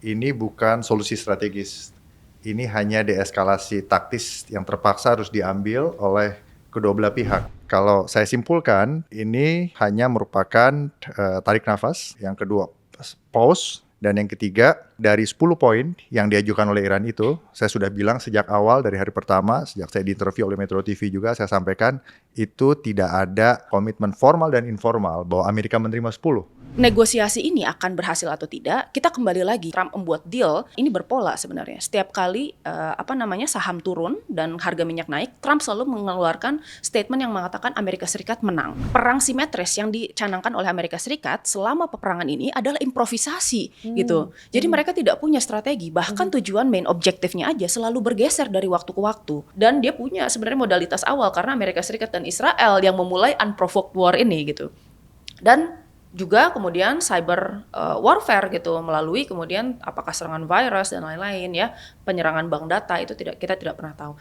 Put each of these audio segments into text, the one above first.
ini bukan solusi strategis. Ini hanya deeskalasi taktis yang terpaksa harus diambil oleh kedua belah pihak. Kalau saya simpulkan, ini hanya merupakan tarik nafas. Yang kedua, pause. Dan yang ketiga, dari 10 poin yang diajukan oleh Iran itu, saya sudah bilang sejak awal dari hari pertama, sejak saya diinterview oleh Metro TV juga, saya sampaikan itu tidak ada komitmen formal dan informal bahwa Amerika menerima 10. Negosiasi ini akan berhasil atau tidak, kita kembali lagi. Trump membuat deal, ini berpola sebenarnya. Setiap kali saham turun dan harga minyak naik, Trump selalu mengeluarkan statement yang mengatakan Amerika Serikat menang. Perang simetris yang dicanangkan oleh Amerika Serikat selama peperangan ini adalah improvisasi gitu. Jadi mereka tidak punya strategi, bahkan tujuan main objektifnya aja selalu bergeser dari waktu ke waktu. Dan dia punya sebenarnya modalitas awal karena Amerika Serikat dan Israel yang memulai unprovoked war ini gitu. Dan juga kemudian cyber warfare gitu, melalui kemudian apakah serangan virus dan lain-lain ya, penyerangan bank data itu kita tidak pernah tahu.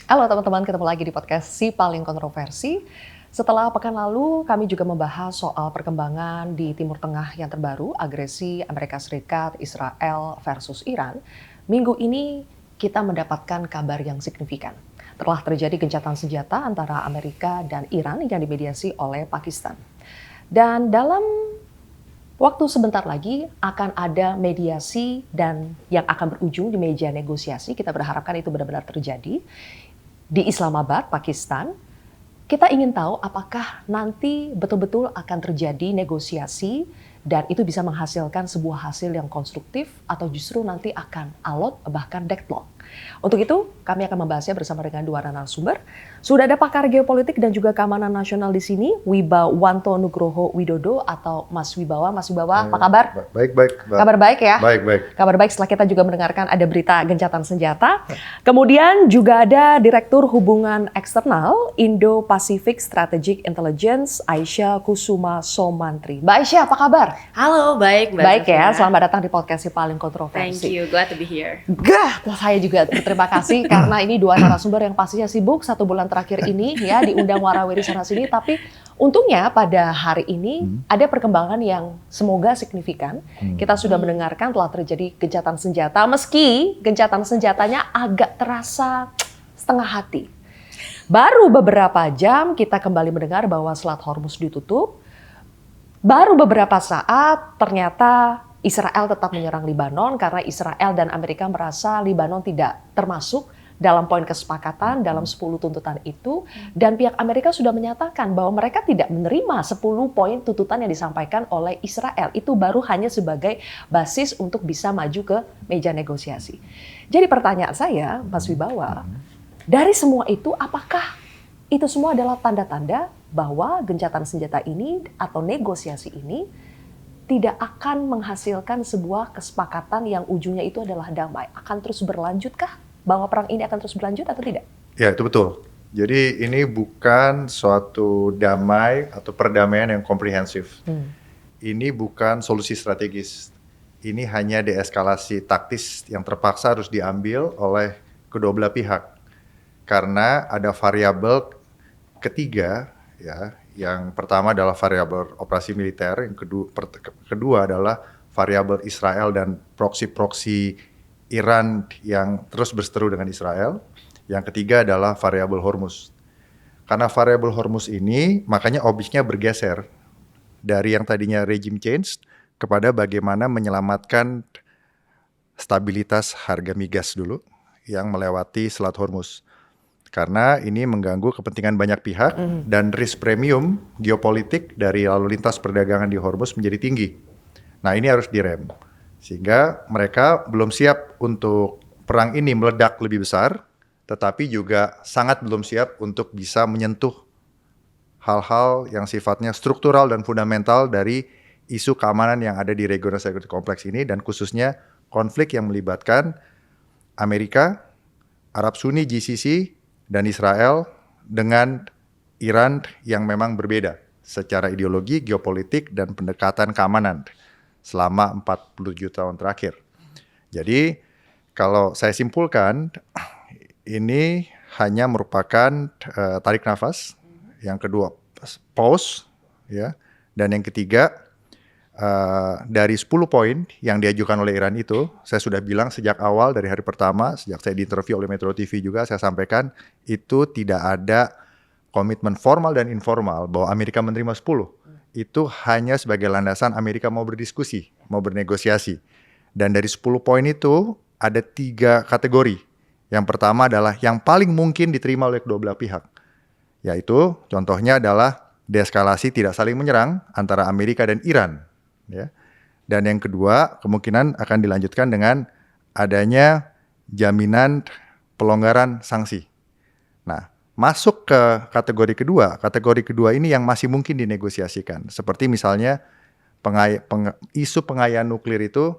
Halo teman-teman, ketemu lagi di podcast Si Paling Kontroversi. Setelah pekan lalu, kami juga membahas soal perkembangan di Timur Tengah yang terbaru, agresi Amerika Serikat, Israel versus Iran. Minggu ini kita mendapatkan kabar yang signifikan. Telah terjadi gencatan senjata antara Amerika dan Iran yang dimediasi oleh Pakistan. Dan dalam waktu sebentar lagi akan ada mediasi dan yang akan berujung di meja negosiasi. Kita berharapkan itu benar-benar terjadi di Islamabad, Pakistan. Kita ingin tahu apakah nanti betul-betul akan terjadi negosiasi dan itu bisa menghasilkan sebuah hasil yang konstruktif atau justru nanti akan alot bahkan deadlock. Untuk itu kami akan membahasnya bersama dengan dua narasumber. Sudah ada pakar geopolitik dan juga keamanan nasional di sini, Wibawanto Nugroho Widodo atau Mas Wibawa. Mas Wibawa, apa kabar? Baik. Kabar baik ya? Baik. Kabar baik setelah kita juga mendengarkan ada berita gencatan senjata. Kemudian juga ada Direktur Hubungan Eksternal Indo-Pacific Strategic Intelligence, Aisyah Kusuma Somantri. Mbak Aisyah, apa kabar? Halo, baik. Baik ya, selamat datang di podcast Si Paling Kontroversi. Thank you, glad to be here. Saya juga terima kasih karena ini dua narasumber yang pastinya sibuk 1 bulan terakhir ini ya diundang warawiri sana sini, tapi untungnya pada hari ini ada perkembangan yang semoga signifikan. Kita sudah mendengarkan telah terjadi gencatan senjata, meski gencatan senjatanya agak terasa setengah hati. Baru beberapa jam kita kembali mendengar bahwa Selat Hormuz ditutup. Baru beberapa saat ternyata Israel tetap menyerang Libanon karena Israel dan Amerika merasa Libanon tidak termasuk dalam poin kesepakatan dalam 10 tuntutan itu, dan pihak Amerika sudah menyatakan bahwa mereka tidak menerima 10 poin tuntutan yang disampaikan oleh Israel. Itu baru hanya sebagai basis untuk bisa maju ke meja negosiasi. Jadi pertanyaan saya, Mas Wibawa, dari semua itu apakah itu semua adalah tanda-tanda bahwa gencatan senjata ini atau negosiasi ini tidak akan menghasilkan sebuah kesepakatan yang ujungnya itu adalah damai? Akan terus berlanjutkah? Bahwa perang ini akan terus berlanjut atau tidak? Ya, itu betul. Jadi ini bukan suatu damai atau perdamaian yang komprehensif. Ini bukan solusi strategis. Ini hanya deeskalasi taktis yang terpaksa harus diambil oleh kedua belah pihak. Karena ada variabel ketiga, ya. Yang pertama adalah variabel operasi militer, yang kedua adalah variabel Israel dan proksi-proksi Iran yang terus berseteru dengan Israel. Yang ketiga adalah variabel Hormuz. Karena variabel Hormuz ini, makanya objeknya bergeser dari yang tadinya regime change kepada bagaimana menyelamatkan stabilitas harga migas dulu yang melewati Selat Hormuz. Karena ini mengganggu kepentingan banyak pihak dan risk premium geopolitik dari lalu lintas perdagangan di Hormuz menjadi tinggi. Nah, ini harus direm. Sehingga mereka belum siap untuk perang ini meledak lebih besar, tetapi juga sangat belum siap untuk bisa menyentuh hal-hal yang sifatnya struktural dan fundamental dari isu keamanan yang ada di regional security complex ini, dan khususnya konflik yang melibatkan Amerika, Arab Sunni GCC, dan Israel dengan Iran yang memang berbeda secara ideologi, geopolitik, dan pendekatan keamanan selama 47 tahun terakhir. Jadi kalau saya simpulkan, ini hanya merupakan tarik nafas, yang kedua pause, ya, dan yang ketiga dari 10 poin yang diajukan oleh Iran itu, saya sudah bilang sejak awal dari hari pertama, sejak saya diinterview oleh Metro TV juga saya sampaikan itu tidak ada komitmen formal dan informal bahwa Amerika menerima 10. Itu hanya sebagai landasan Amerika mau berdiskusi, mau bernegosiasi. Dan dari 10 poin itu ada 3 kategori. Yang pertama adalah yang paling mungkin diterima oleh kedua belah pihak. Yaitu contohnya adalah deeskalasi tidak saling menyerang antara Amerika dan Iran. Ya. Dan yang kedua kemungkinan akan dilanjutkan dengan adanya jaminan pelonggaran sanksi. Nah, masuk ke kategori kedua ini yang masih mungkin dinegosiasikan. Seperti misalnya isu pengayaan nuklir itu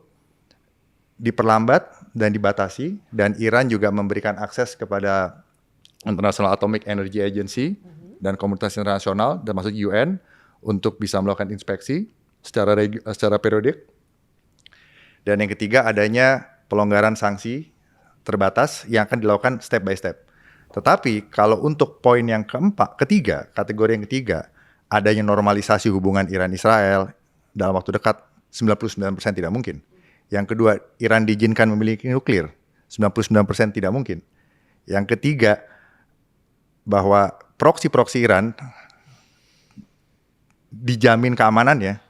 diperlambat dan dibatasi, dan Iran juga memberikan akses kepada International Atomic Energy Agency dan komunitas internasional, termasuk UN, untuk bisa melakukan inspeksi secara periodik. Dan yang ketiga adanya pelonggaran sanksi terbatas yang akan dilakukan step by step. Tetapi kalau untuk poin yang ketiga, kategori yang ketiga, adanya normalisasi hubungan Iran-Israel dalam waktu dekat, 99% tidak mungkin. Yang kedua, Iran diizinkan memiliki nuklir, 99% tidak mungkin. Yang ketiga, bahwa proksi-proksi Iran dijamin keamanannya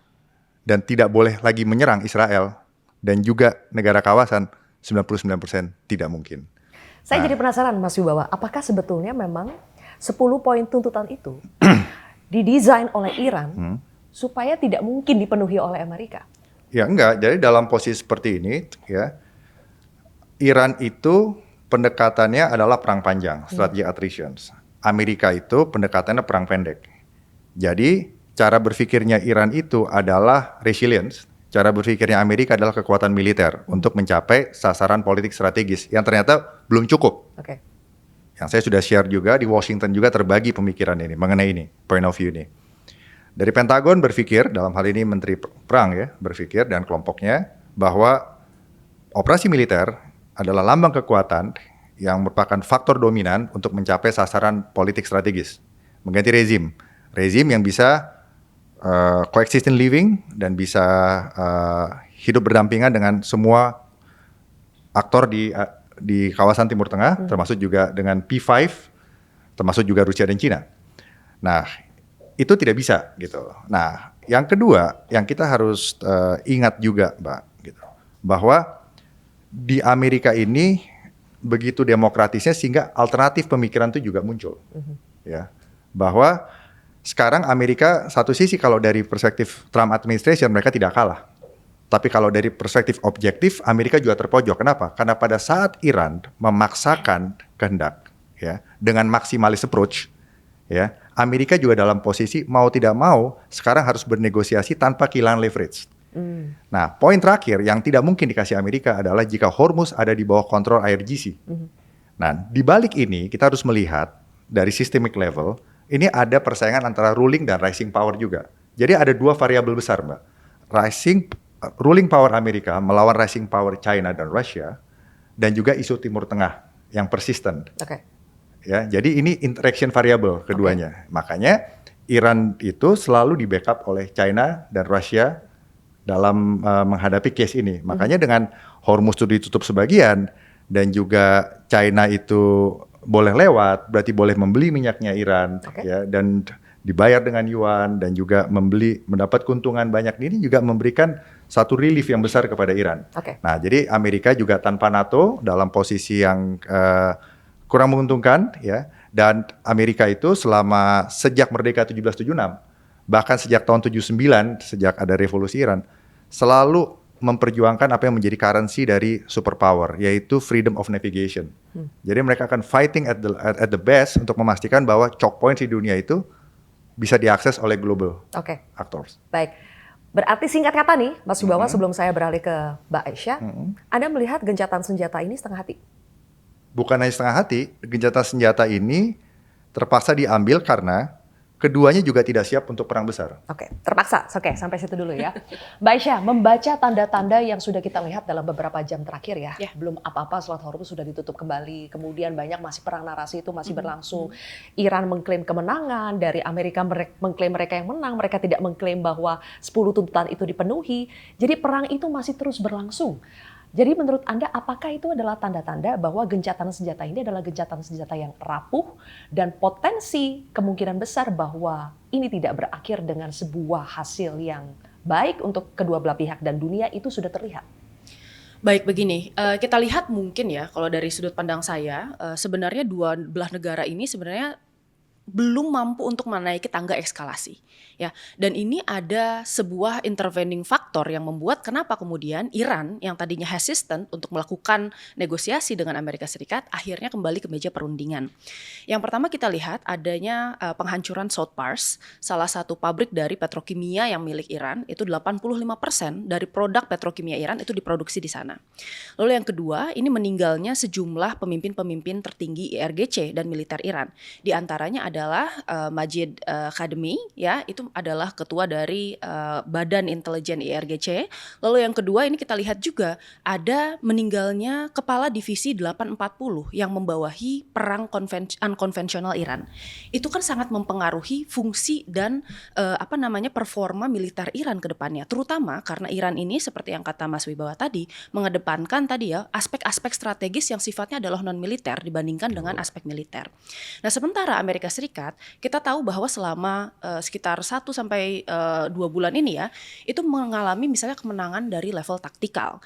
dan tidak boleh lagi menyerang Israel dan juga negara kawasan, 99% tidak mungkin. Saya jadi penasaran Mas Wibawa, apakah sebetulnya memang 10 poin tuntutan itu didesain oleh Iran supaya tidak mungkin dipenuhi oleh Amerika? Ya enggak, jadi dalam posisi seperti ini ya, Iran itu pendekatannya adalah perang panjang, strategic attrition. Amerika itu pendekatannya perang pendek. Jadi cara berpikirnya Iran itu adalah resilience, cara berpikirnya Amerika adalah kekuatan militer untuk mencapai sasaran politik strategis yang ternyata belum cukup. Oke. Yang saya sudah share juga di Washington juga terbagi pemikiran ini mengenai ini, point of view ini. Dari Pentagon berpikir, dalam hal ini Menteri Perang ya, berpikir dan kelompoknya bahwa operasi militer adalah lambang kekuatan yang merupakan faktor dominan untuk mencapai sasaran politik strategis. Mengganti rezim yang bisa coexistent living dan bisa hidup berdampingan dengan semua aktor di kawasan Timur Tengah, termasuk juga dengan P5, termasuk juga Rusia dan Cina. Nah, itu tidak bisa gitu. Nah, yang kedua yang kita harus ingat juga, Mbak, gitu, bahwa di Amerika ini begitu demokratisnya sehingga alternatif pemikiran itu juga muncul, ya, bahwa sekarang Amerika satu sisi kalau dari perspektif Trump administration mereka tidak kalah, tapi kalau dari perspektif objektif Amerika juga terpojok. Kenapa? Karena pada saat Iran memaksakan kehendak, ya, dengan maksimalis approach, ya, Amerika juga dalam posisi mau tidak mau sekarang harus bernegosiasi tanpa kehilangan leverage. Nah, poin terakhir yang tidak mungkin dikasih Amerika adalah jika Hormuz ada di bawah kontrol IRGC. Nah, di balik ini kita harus melihat dari systemic level, ini ada persaingan antara ruling dan rising power juga. Jadi ada 2 variabel besar, Mbak. Ruling power Amerika melawan rising power China dan Russia, dan juga isu Timur Tengah yang persisten. Ya, jadi ini interaction variable keduanya. Makanya Iran itu selalu di backup oleh China dan Rusia dalam menghadapi case ini. Makanya dengan Hormuz itu ditutup sebagian dan juga China itu boleh lewat, berarti boleh membeli minyaknya Iran, ya, dan dibayar dengan yuan dan juga mendapat keuntungan banyak. Ini juga memberikan satu relief yang besar kepada Iran. Nah, jadi Amerika juga tanpa NATO dalam posisi yang kurang menguntungkan, ya. Dan Amerika itu sejak merdeka 1776, bahkan sejak tahun 79, sejak ada revolusi Iran, selalu memperjuangkan apa yang menjadi currency dari superpower, yaitu freedom of navigation. Jadi mereka akan fighting at the best untuk memastikan bahwa choke points di dunia itu bisa diakses oleh global actors. Baik, berarti singkat kata nih, Mas Wibawa, sebelum saya beralih ke Mbak Aisyah, Anda melihat gencatan senjata ini setengah hati? Bukan hanya setengah hati, gencatan senjata ini terpaksa diambil karena keduanya juga tidak siap untuk perang besar. Oke, terpaksa. Oke, sampai situ dulu ya. Mbak Aisyah, membaca tanda-tanda yang sudah kita lihat dalam beberapa jam terakhir ya. Belum apa-apa, Selat Hormuz sudah ditutup kembali. Kemudian banyak masih perang narasi itu masih berlangsung. Iran mengklaim kemenangan, dari Amerika mengklaim mereka yang menang. Mereka tidak mengklaim bahwa 10 tuntutan itu dipenuhi. Jadi perang itu masih terus berlangsung. Jadi menurut Anda, apakah itu adalah tanda-tanda bahwa gencatan senjata ini adalah gencatan senjata yang rapuh dan potensi kemungkinan besar bahwa ini tidak berakhir dengan sebuah hasil yang baik untuk kedua belah pihak dan dunia itu sudah terlihat? Baik, begini, kita lihat mungkin ya kalau dari sudut pandang saya, sebenarnya dua belah negara ini sebenarnya belum mampu untuk menaiki tangga eskalasi, ya. Dan ini ada sebuah intervening faktor yang membuat kenapa kemudian Iran yang tadinya hesitant untuk melakukan negosiasi dengan Amerika Serikat akhirnya kembali ke meja perundingan. Yang pertama kita lihat adanya penghancuran South Pars, salah satu pabrik dari petrokimia yang milik Iran, itu 85% dari produk petrokimia Iran itu diproduksi di sana. Lalu yang kedua, ini meninggalnya sejumlah pemimpin-pemimpin tertinggi IRGC dan militer Iran. Di antaranya adalah Majid Khademi, ya, itu adalah ketua dari Badan Intelijen IRGC. Lalu yang kedua ini kita lihat juga ada meninggalnya kepala divisi 840 yang membawahi perang unkonvensional Iran. Itu kan sangat mempengaruhi fungsi dan performa militer Iran ke depannya, terutama karena Iran ini seperti yang kata Mas Wibawa tadi mengedepankan tadi ya aspek-aspek strategis yang sifatnya adalah non militer dibandingkan dengan aspek militer. Nah, sementara Amerika Serikat, kita tahu bahwa selama sekitar 1 sampai 2 bulan ini ya, itu mengalami misalnya kemenangan dari level taktikal.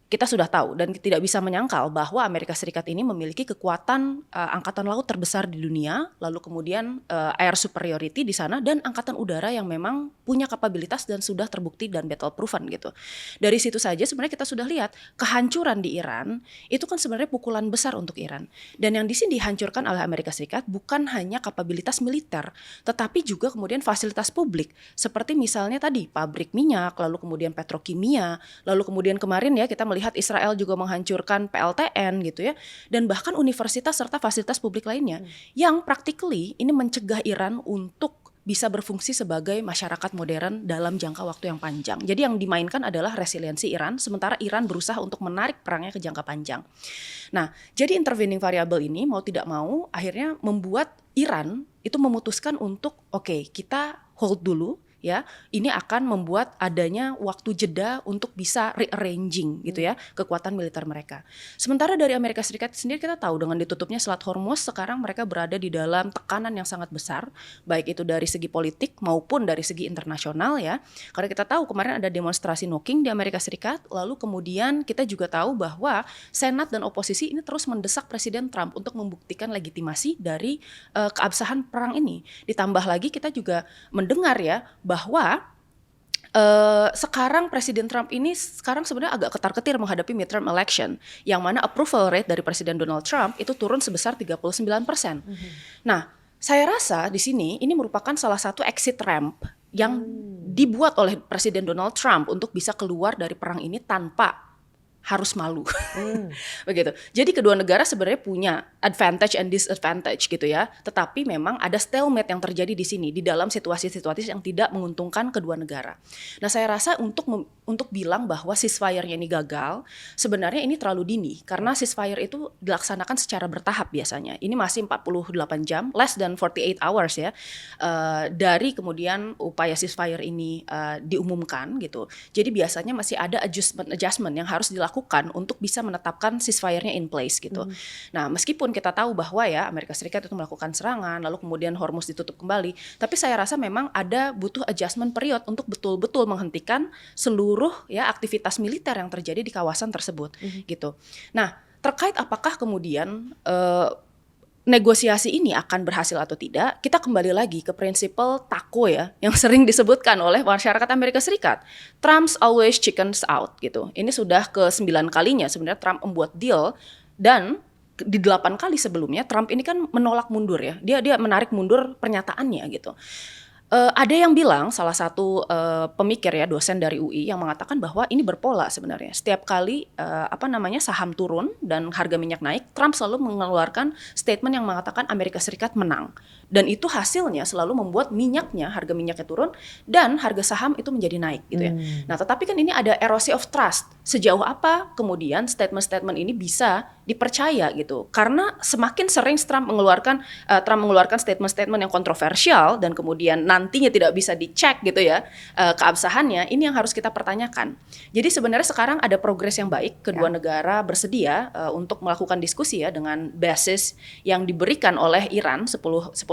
Kita sudah tahu dan tidak bisa menyangkal bahwa Amerika Serikat ini memiliki kekuatan angkatan laut terbesar di dunia, lalu kemudian air superiority di sana dan angkatan udara yang memang punya kapabilitas dan sudah terbukti dan battle proven gitu. Dari situ saja sebenarnya kita sudah lihat kehancuran di Iran itu kan sebenarnya pukulan besar untuk Iran. Dan yang di sini dihancurkan oleh Amerika Serikat bukan hanya kapabilitas militer, tetapi juga kemudian fasilitas publik seperti misalnya tadi pabrik minyak, lalu kemudian petrokimia, lalu kemudian kemarin ya kita melihat Israel juga menghancurkan PLTN gitu ya, dan bahkan universitas serta fasilitas publik lainnya yang practically ini mencegah Iran untuk bisa berfungsi sebagai masyarakat modern dalam jangka waktu yang panjang. Jadi yang dimainkan adalah resiliensi Iran, sementara Iran berusaha untuk menarik perangnya ke jangka panjang. Nah, jadi intervening variable ini mau tidak mau akhirnya membuat Iran itu memutuskan untuk oke, kita hold dulu. Ya, ini akan membuat adanya waktu jeda untuk bisa rearranging gitu ya kekuatan militer mereka. Sementara dari Amerika Serikat sendiri kita tahu dengan ditutupnya Selat Hormuz sekarang mereka berada di dalam tekanan yang sangat besar, baik itu dari segi politik maupun dari segi internasional ya. Karena kita tahu kemarin ada demonstrasi knocking di Amerika Serikat, lalu kemudian kita juga tahu bahwa Senat dan oposisi ini terus mendesak Presiden Trump untuk membuktikan legitimasi dari keabsahan perang ini. Ditambah lagi kita juga mendengar ya bahwa sekarang Presiden Trump ini sekarang sebenarnya agak ketar-ketir menghadapi midterm election, yang mana approval rate dari Presiden Donald Trump itu turun sebesar 39%. Nah, saya rasa di sini ini merupakan salah satu exit ramp yang dibuat oleh Presiden Donald Trump untuk bisa keluar dari perang ini tanpa harus malu, begitu. Jadi kedua negara sebenarnya punya advantage and disadvantage gitu ya. Tetapi memang ada stalemate yang terjadi di sini di dalam situasi-situasi yang tidak menguntungkan kedua negara. Nah, saya rasa untuk bilang bahwa ceasefire-nya ini gagal, sebenarnya ini terlalu dini karena ceasefire itu dilaksanakan secara bertahap biasanya. Ini masih 48 jam, less than 48 hours ya, dari kemudian upaya ceasefire ini diumumkan gitu. Jadi biasanya masih ada adjustment yang harus dilakukan untuk bisa menetapkan ceasefire-nya in place gitu. Nah, meskipun kita tahu bahwa ya Amerika Serikat itu melakukan serangan, lalu kemudian Hormuz ditutup kembali, tapi saya rasa memang ada butuh adjustment period untuk betul-betul menghentikan seluruh ya aktivitas militer yang terjadi di kawasan tersebut gitu. Nah, terkait apakah kemudian negosiasi ini akan berhasil atau tidak, kita kembali lagi ke prinsipal TACO ya, yang sering disebutkan oleh masyarakat Amerika Serikat. Trump's always chickens out gitu. Ini sudah ke-9 kalinya sebenarnya Trump membuat deal, dan di 8 kali sebelumnya Trump ini kan menolak mundur ya. Dia menarik mundur pernyataannya gitu. Ada yang bilang, salah satu pemikir ya, dosen dari UI yang mengatakan bahwa ini berpola sebenarnya. Setiap kali saham turun dan harga minyak naik, Trump selalu mengeluarkan statement yang mengatakan Amerika Serikat menang. Dan itu hasilnya selalu membuat harga minyaknya turun dan harga saham itu menjadi naik gitu ya. Nah, tetapi kan ini ada erosi of trust. Sejauh apa kemudian statement-statement ini bisa dipercaya gitu. Karena semakin sering Trump mengeluarkan statement-statement yang kontroversial dan kemudian nantinya tidak bisa dicek gitu ya keabsahannya, ini yang harus kita pertanyakan. Jadi sebenarnya sekarang ada progres yang baik, kedua negara bersedia untuk melakukan diskusi ya dengan basis yang diberikan oleh Iran 10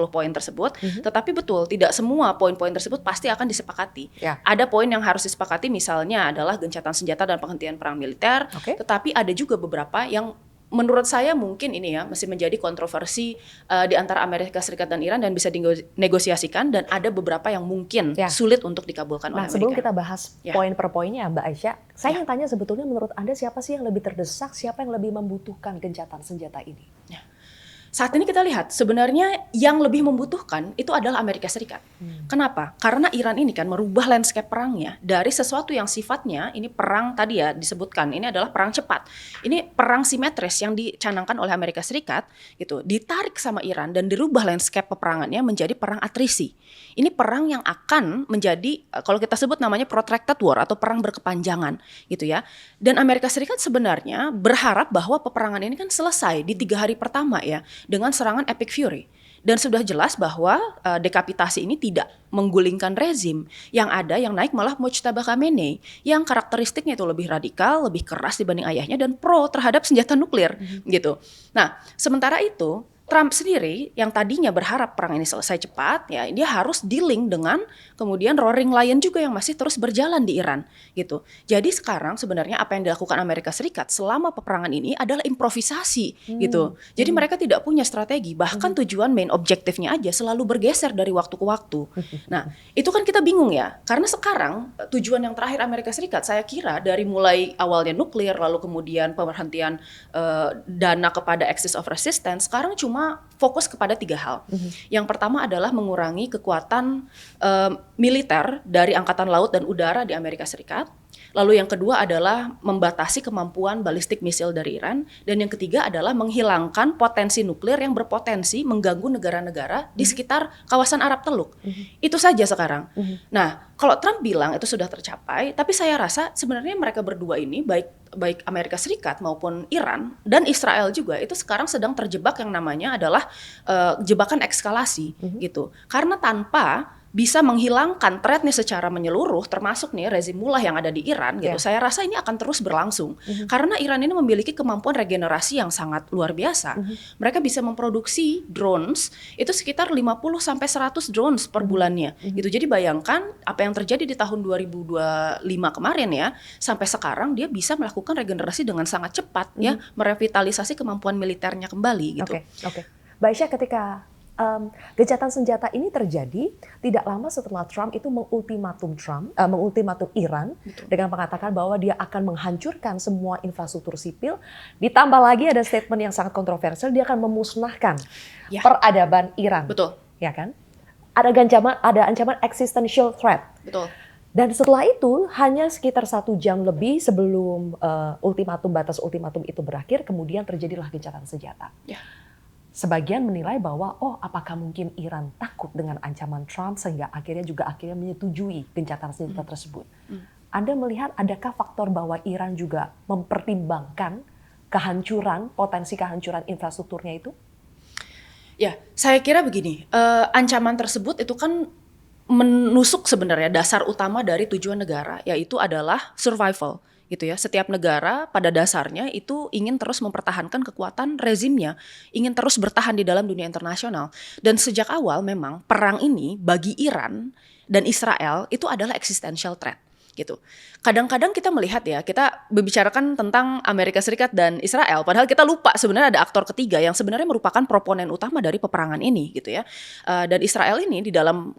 poin tersebut. Tetapi betul tidak semua poin-poin tersebut pasti akan disepakati. Ada poin yang harus disepakati, misalnya adalah gencatan senjata dan penghentian perang militer. Tetapi ada juga beberapa yang menurut saya mungkin ini ya masih menjadi kontroversi di antara Amerika Serikat dan Iran dan bisa dinegosiasikan, dan ada beberapa yang mungkin sulit untuk dikabulkan oleh Amerika. Sebelum kita bahas poin per poinnya Mbak Aisyah, saya ingin tanya sebetulnya menurut Anda siapa sih yang lebih terdesak, siapa yang lebih membutuhkan gencatan senjata ini? Saat ini kita lihat sebenarnya yang lebih membutuhkan itu adalah Amerika Serikat. Kenapa? Karena Iran ini kan merubah landscape perangnya dari sesuatu yang sifatnya ini perang tadi ya disebutkan, ini adalah perang cepat. Ini perang simetris yang dicanangkan oleh Amerika Serikat gitu, ditarik sama Iran dan dirubah landscape peperangannya menjadi perang atrisi. Ini perang yang akan menjadi kalau kita sebut namanya protracted war atau perang berkepanjangan gitu ya. Dan Amerika Serikat sebenarnya berharap bahwa peperangan ini kan selesai di 3 hari pertama ya, dengan serangan Epic Fury. Dan sudah jelas bahwa dekapitasi ini tidak menggulingkan rezim. Yang ada yang naik malah Mujtaba Khamenei yang karakteristiknya itu lebih radikal, lebih keras dibanding ayahnya dan pro terhadap senjata nuklir gitu. Nah, sementara itu Trump sendiri yang tadinya berharap perang ini selesai cepat, ya dia harus dealing dengan kemudian Roaring Lion juga yang masih terus berjalan di Iran gitu. Jadi sekarang sebenarnya apa yang dilakukan Amerika Serikat selama peperangan ini adalah improvisasi gitu. Jadi mereka tidak punya strategi, bahkan tujuan main objektifnya aja selalu bergeser dari waktu ke waktu. Nah, itu kan kita bingung ya, karena sekarang tujuan yang terakhir Amerika Serikat saya kira dari mulai awalnya nuklir, lalu kemudian pemberhentian dana kepada Axis of Resistance, sekarang cuma fokus kepada 3 hal. Yang pertama adalah mengurangi kekuatan militer dari Angkatan Laut dan Udara di Amerika Serikat. Lalu yang kedua adalah membatasi kemampuan balistik misil dari Iran. Dan yang ketiga adalah menghilangkan potensi nuklir yang berpotensi mengganggu negara-negara di sekitar kawasan Arab Teluk. Itu saja sekarang. Nah, kalau Trump bilang itu sudah tercapai, tapi saya rasa sebenarnya mereka berdua ini baik Amerika Serikat maupun Iran dan Israel juga itu sekarang sedang terjebak yang namanya adalah jebakan eskalasi gitu. Karena tanpa bisa menghilangkan threat-nya secara menyeluruh, termasuk nih rezim mullah yang ada di Iran gitu. Saya rasa ini akan terus berlangsung. Karena Iran ini memiliki kemampuan regenerasi yang sangat luar biasa. Mereka bisa memproduksi drones itu sekitar 50 sampai 100 drones per bulannya gitu. Jadi bayangkan apa yang terjadi di tahun 2025 kemarin ya, sampai sekarang dia bisa melakukan regenerasi dengan sangat cepat ya, merevitalisasi kemampuan militernya kembali gitu. Oke. Mbak Aisyah, ketika gencatan senjata ini terjadi tidak lama setelah Trump itu mengultimatum Iran dengan mengatakan bahwa dia akan menghancurkan semua infrastruktur sipil. Ditambah lagi ada statement yang sangat kontroversial, dia akan memusnahkan peradaban Iran. Betul. Ya kan? Ada ancaman existential threat. Betul. Dan setelah itu hanya sekitar 1 jam lebih sebelum batas ultimatum itu berakhir, kemudian terjadilah gencatan senjata. Sebagian menilai bahwa apakah mungkin Iran takut dengan ancaman Trump sehingga akhirnya menyetujui gencatan senjata tersebut. Anda melihat adakah faktor bahwa Iran juga mempertimbangkan potensi kehancuran infrastrukturnya itu? Ya, saya kira begini, ancaman tersebut itu kan menusuk sebenarnya dasar utama dari tujuan negara, yaitu adalah survival. Gitu ya. Setiap negara pada dasarnya itu ingin terus mempertahankan kekuatan rezimnya, ingin terus bertahan di dalam dunia internasional. Dan sejak awal memang perang ini bagi Iran dan Israel itu adalah existential threat. gitu. Kadang-kadang kita melihat ya, kita membicarakan tentang Amerika Serikat dan Israel, padahal kita lupa sebenarnya ada aktor ketiga yang sebenarnya merupakan proponen utama dari peperangan ini gitu ya. Dan Israel ini di dalam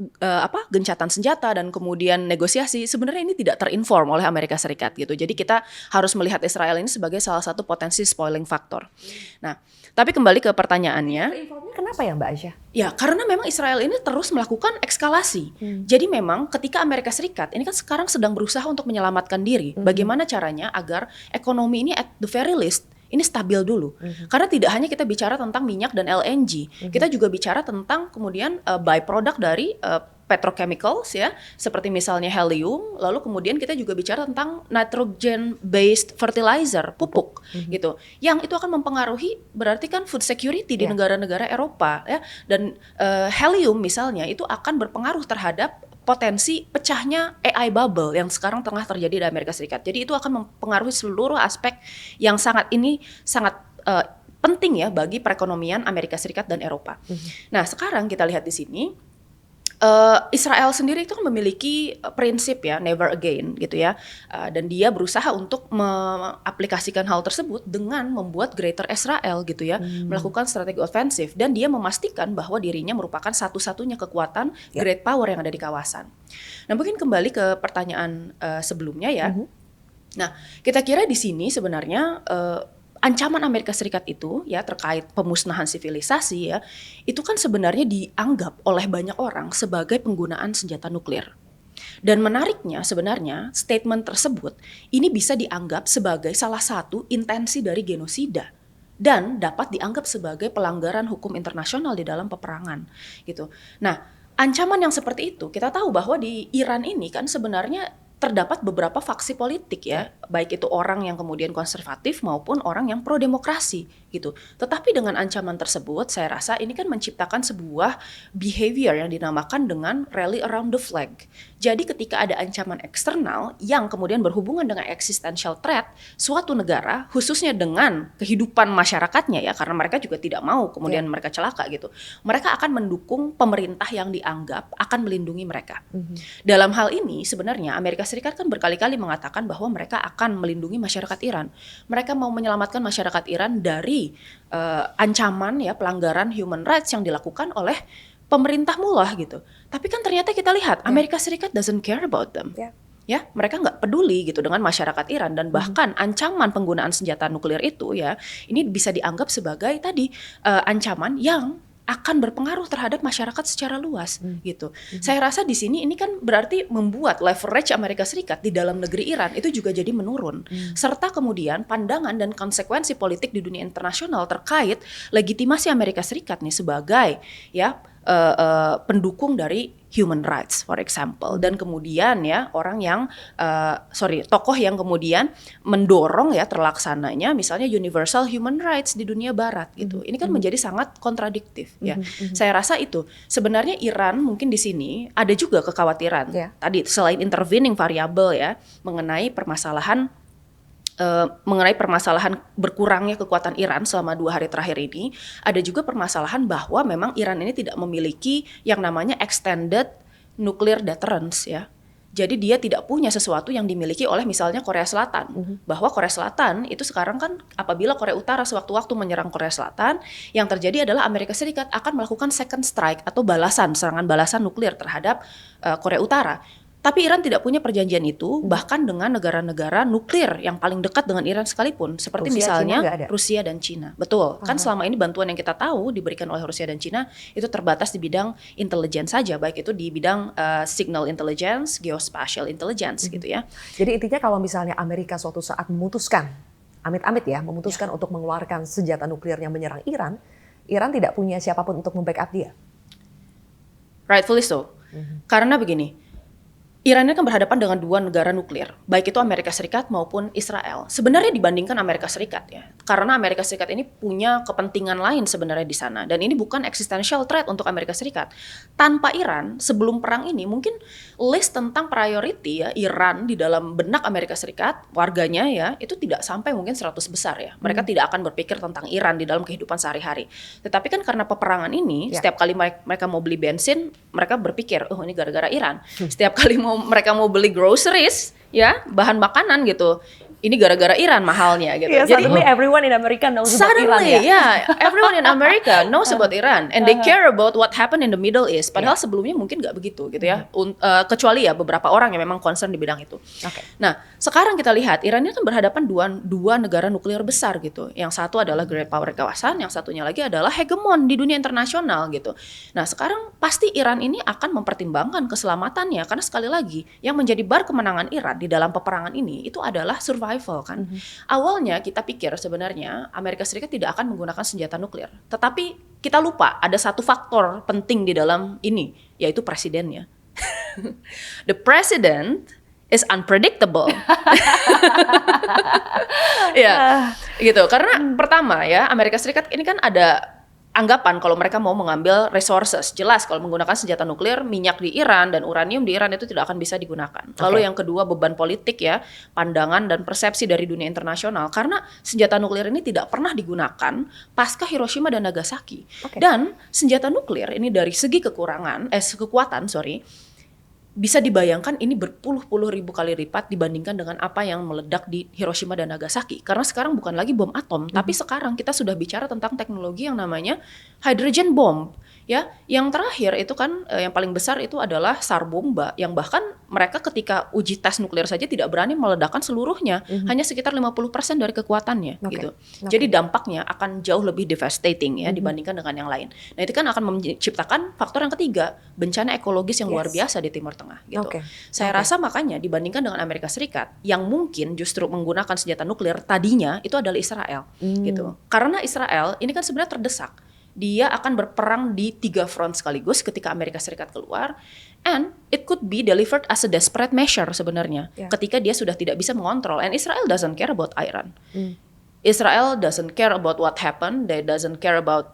gencatan senjata dan kemudian negosiasi sebenarnya ini tidak terinform oleh Amerika Serikat gitu. Jadi kita harus melihat Israel ini sebagai salah satu potensi spoiling factor. Nah, tapi kembali ke pertanyaannya. Kenapa ya Mbak Aisyah? Ya, karena memang Israel ini terus melakukan eskalasi. Jadi memang ketika Amerika Serikat ini kan sekarang sedang berusaha untuk menyelamatkan diri. Bagaimana caranya agar ekonomi ini at the very least ini stabil dulu. Karena tidak hanya kita bicara tentang minyak dan LNG, kita juga bicara tentang kemudian byproduct dari petrochemicals ya, seperti misalnya helium, lalu kemudian kita juga bicara tentang nitrogen based fertilizer, pupuk gitu. Yang itu akan mempengaruhi berarti kan food security di negara-negara Eropa ya. Dan helium misalnya itu akan berpengaruh terhadap potensi pecahnya AI bubble yang sekarang tengah terjadi di Amerika Serikat. Jadi itu akan mempengaruhi seluruh aspek yang sangat penting ya bagi perekonomian Amerika Serikat dan Eropa. Nah, sekarang kita lihat di sini Israel sendiri itu kan memiliki prinsip ya never again gitu ya, dan dia berusaha untuk mengaplikasikan hal tersebut dengan membuat Greater Israel gitu ya, melakukan strategi ofensif dan dia memastikan bahwa dirinya merupakan satu-satunya kekuatan great power yang ada di kawasan. Nah, mungkin kembali ke pertanyaan sebelumnya ya. Nah, kita kira di sini sebenarnya ancaman Amerika Serikat itu ya terkait pemusnahan sivilisasi ya, itu kan sebenarnya dianggap oleh banyak orang sebagai penggunaan senjata nuklir. Dan menariknya sebenarnya statement tersebut ini bisa dianggap sebagai salah satu intensi dari genosida dan dapat dianggap sebagai pelanggaran hukum internasional di dalam peperangan gitu. Nah, ancaman yang seperti itu kita tahu bahwa di Iran ini kan sebenarnya terdapat beberapa faksi politik ya, baik itu orang yang kemudian konservatif maupun orang yang pro demokrasi gitu. Tetapi dengan ancaman tersebut, saya rasa ini kan menciptakan sebuah behavior yang dinamakan dengan rally around the flag. Jadi ketika ada ancaman eksternal yang kemudian berhubungan dengan existential threat suatu negara, khususnya dengan kehidupan masyarakatnya ya, karena mereka juga tidak mau kemudian mereka celaka gitu. Mereka akan mendukung pemerintah yang dianggap akan melindungi mereka. Dalam hal ini sebenarnya Amerika Serikat kan berkali-kali mengatakan bahwa mereka akan melindungi masyarakat Iran. Mereka mau menyelamatkan masyarakat Iran dari ancaman ya pelanggaran human rights yang dilakukan oleh pemerintah mullah gitu. Tapi kan ternyata kita lihat Amerika Serikat doesn't care about them. Ya, mereka nggak peduli gitu dengan masyarakat Iran dan bahkan ancaman penggunaan senjata nuklir itu ya, ini bisa dianggap sebagai tadi ancaman yang akan berpengaruh terhadap masyarakat secara luas gitu. Saya rasa di sini ini kan berarti membuat leverage Amerika Serikat di dalam negeri Iran itu juga jadi menurun. Serta kemudian pandangan dan konsekuensi politik di dunia internasional terkait legitimasi Amerika Serikat nih sebagai ya pendukung dari human rights, for example, dan kemudian ya orang yang tokoh yang kemudian mendorong ya terlaksananya misalnya universal human rights di dunia Barat gitu. Ini kan menjadi sangat kontradiktif ya. Saya rasa itu sebenarnya Iran mungkin di sini ada juga kekhawatiran tadi selain intervening variabel ya mengenai permasalahan berkurangnya kekuatan Iran selama 2 hari terakhir ini, ada juga permasalahan bahwa memang Iran ini tidak memiliki yang namanya extended nuclear deterrence ya. Jadi dia tidak punya sesuatu yang dimiliki oleh misalnya Korea Selatan. Bahwa Korea Selatan itu sekarang kan apabila Korea Utara sewaktu-waktu menyerang Korea Selatan, yang terjadi adalah Amerika Serikat akan melakukan second strike atau serangan balasan nuklir terhadap Korea Utara. Tapi Iran tidak punya perjanjian itu, bahkan dengan negara-negara nuklir yang paling dekat dengan Iran sekalipun, seperti misalnya Rusia dan Cina. Betul, kan selama ini bantuan yang kita tahu diberikan oleh Rusia dan Cina itu terbatas di bidang intelijen saja, baik itu di bidang signal intelligence, geospatial intelligence gitu ya. Jadi intinya kalau misalnya Amerika suatu saat memutuskan, amit-amit ya, memutuskan untuk mengeluarkan senjata nuklirnya menyerang Iran, Iran tidak punya siapapun untuk membackup dia. Rightfully so. Karena begini, Iran ini kan berhadapan dengan 2 negara nuklir, baik itu Amerika Serikat maupun Israel. Sebenarnya dibandingkan Amerika Serikat ya, karena Amerika Serikat ini punya kepentingan lain sebenarnya di sana, dan ini bukan existential threat untuk Amerika Serikat. Tanpa Iran, sebelum perang ini mungkin list tentang priority ya Iran di dalam benak Amerika Serikat, warganya ya, itu tidak sampai mungkin 100 besar ya. Mereka tidak akan berpikir tentang Iran di dalam kehidupan sehari-hari. Tetapi kan karena peperangan ini, setiap kali mereka mau beli bensin, mereka berpikir, oh ini gara-gara Iran. Setiap kali mereka mau beli groceries, ya bahan makanan gitu. Ini gara-gara Iran mahalnya gitu. Yeah, Jadi suddenly everyone in America knows about Iran ya. yeah, everyone in America knows about Iran and they care about what happened in the Middle East. Padahal sebelumnya mungkin nggak begitu gitu ya. Kecuali ya beberapa orang yang memang concern di bidang itu. Nah, sekarang kita lihat Iran ini kan berhadapan dua negara nuklir besar gitu. Yang satu adalah great power kawasan, yang satunya lagi adalah hegemon di dunia internasional gitu. Nah, sekarang pasti Iran ini akan mempertimbangkan keselamatannya karena sekali lagi yang menjadi bar kemenangan Iran di dalam peperangan ini itu adalah survival kan. Awalnya kita pikir sebenarnya Amerika Serikat tidak akan menggunakan senjata nuklir. Tetapi kita lupa ada satu faktor penting di dalam ini, yaitu presidennya. The president is unpredictable. Ya, gitu. Karena pertama ya, Amerika Serikat ini kan ada anggapan kalau mereka mau mengambil resources. Jelas kalau menggunakan senjata nuklir, minyak di Iran dan uranium di Iran itu tidak akan bisa digunakan. Lalu yang kedua beban politik ya, pandangan dan persepsi dari dunia internasional. Karena senjata nuklir ini tidak pernah digunakan pasca Hiroshima dan Nagasaki. Dan senjata nuklir ini dari segi kekuatan, bisa dibayangkan ini berpuluh-puluh ribu kali lipat dibandingkan dengan apa yang meledak di Hiroshima dan Nagasaki. Karena sekarang bukan lagi bom atom, tapi sekarang kita sudah bicara tentang teknologi yang namanya hydrogen bomb. Ya, yang terakhir itu kan yang paling besar itu adalah SAR bomba yang bahkan mereka ketika uji tes nuklir saja tidak berani meledakkan seluruhnya, hanya sekitar 50% dari kekuatannya gitu. Jadi dampaknya akan jauh lebih devastating ya dibandingkan dengan yang lain. Nah, itu kan akan menciptakan faktor yang ketiga, bencana ekologis yang luar biasa di Timur Tengah gitu. Saya rasa makanya dibandingkan dengan Amerika Serikat yang mungkin justru menggunakan senjata nuklir tadinya itu adalah Israel gitu. Karena Israel ini kan sebenarnya terdesak. Dia akan berperang di 3 front sekaligus ketika Amerika Serikat keluar, and it could be delivered as a desperate measure sebenarnya ketika dia sudah tidak bisa mengontrol. And Israel doesn't care about Iran. Israel doesn't care about what happened. They doesn't care about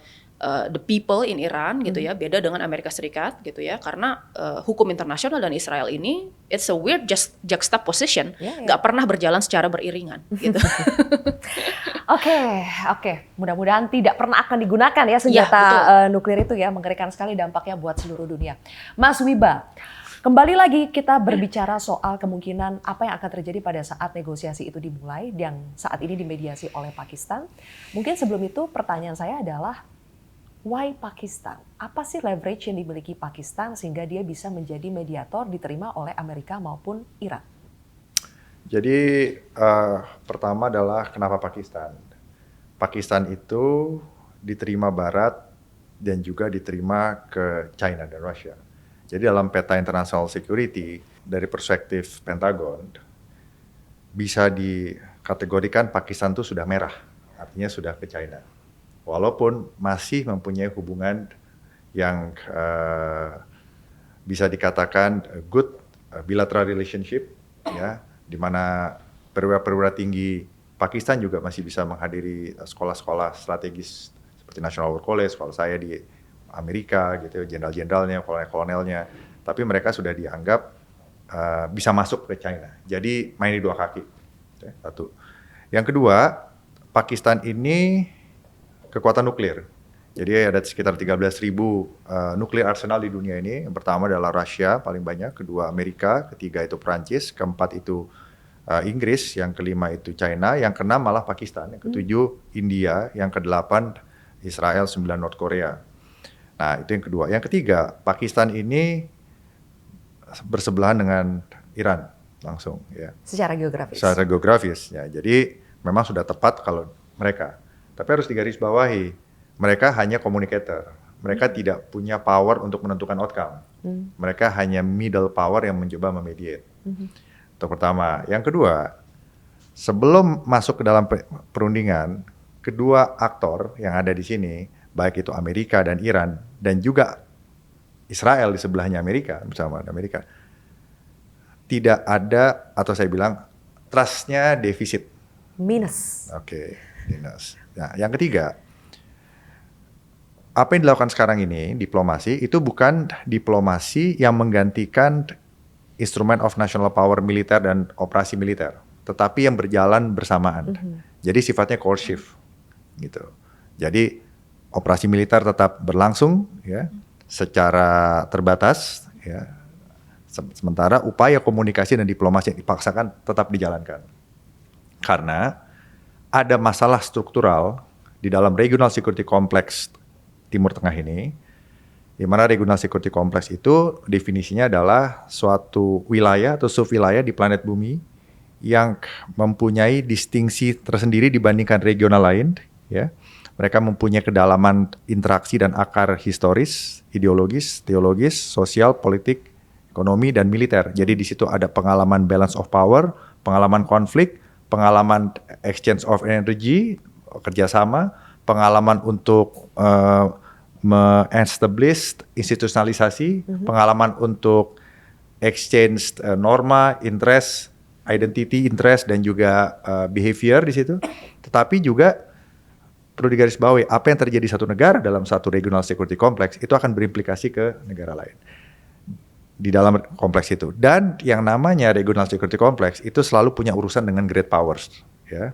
the people in Iran gitu ya. Beda dengan Amerika Serikat gitu ya. Karena hukum internasional dan Israel ini it's a weird juxtaposition. Gak pernah berjalan secara beriringan gitu. Oke. Mudah-mudahan tidak pernah akan digunakan ya senjata nuklir itu ya. Mengerikan sekali dampaknya buat seluruh dunia. Mas Wiba, kembali lagi kita berbicara soal kemungkinan apa yang akan terjadi pada saat negosiasi itu dimulai yang saat ini dimediasi oleh Pakistan. Mungkin sebelum itu pertanyaan saya adalah why Pakistan? Apa sih leverage yang dimiliki Pakistan sehingga dia bisa menjadi mediator diterima oleh Amerika maupun Iran? Jadi pertama adalah kenapa Pakistan? Pakistan itu diterima Barat dan juga diterima ke China dan Rusia. Jadi dalam peta international security dari perspektif Pentagon bisa dikategorikan Pakistan itu sudah merah, artinya sudah ke China. Walaupun masih mempunyai hubungan yang bisa dikatakan good bilateral relationship ya, di mana perwira-perwira tinggi Pakistan juga masih bisa menghadiri sekolah-sekolah strategis seperti National War College, kalau saya di Amerika gitu, jenderal-jenderalnya, kolonel-kolonelnya, tapi mereka sudah dianggap bisa masuk ke China. Jadi main di 2 kaki. Satu. Yang kedua, Pakistan ini kekuatan nuklir. Jadi ada sekitar 13.000 nuklir arsenal di dunia ini. Yang pertama adalah Rusia paling banyak, kedua Amerika, ketiga itu Prancis, keempat itu Inggris, yang kelima itu China, yang keenam malah Pakistan, yang ketujuh India, yang kedelapan Israel, 9 North Korea. Nah itu yang kedua. Yang ketiga, Pakistan ini bersebelahan dengan Iran langsung ya. Secara geografis. Secara geografis ya. Jadi memang sudah tepat kalau mereka. Tapi harus digarisbawahi, mereka hanya communicator. Mereka tidak punya power untuk menentukan outcome. Mereka hanya middle power yang mencoba memediate. Itu pertama. Yang kedua, sebelum masuk ke dalam perundingan, kedua aktor yang ada di sini, baik itu Amerika dan Iran, dan juga Israel di sebelahnya Amerika, bersama Amerika, tidak ada, atau saya bilang, trust-nya defisit. Minus. Oke, minus. Nah, yang ketiga, apa yang dilakukan sekarang ini, diplomasi, itu bukan diplomasi yang menggantikan instrument of national power militer dan operasi militer, tetapi yang berjalan bersamaan. Jadi sifatnya coercive, gitu. Jadi operasi militer tetap berlangsung, ya, secara terbatas, ya, Sementara upaya komunikasi dan diplomasi yang dipaksakan tetap dijalankan. Karena ada masalah struktural di dalam regional security complex Timur Tengah ini, di mana regional security complex itu definisinya adalah suatu wilayah atau subwilayah di planet bumi yang mempunyai distingsi tersendiri dibandingkan regional lain, ya. Mereka mempunyai kedalaman interaksi dan akar historis, ideologis, teologis, sosial, politik, ekonomi, dan militer. Jadi di situ ada pengalaman balance of power, pengalaman konflik, pengalaman exchange of energy, kerjasama, pengalaman untuk establish institusionalisasi, pengalaman untuk exchange norma, interest, identity, interest, dan juga behavior di situ. Tetapi juga perlu digarisbawahi, apa yang terjadi satu negara dalam satu regional security complex itu akan berimplikasi ke negara lain di dalam kompleks itu. Dan yang namanya regional security complex itu selalu punya urusan dengan great powers, ya.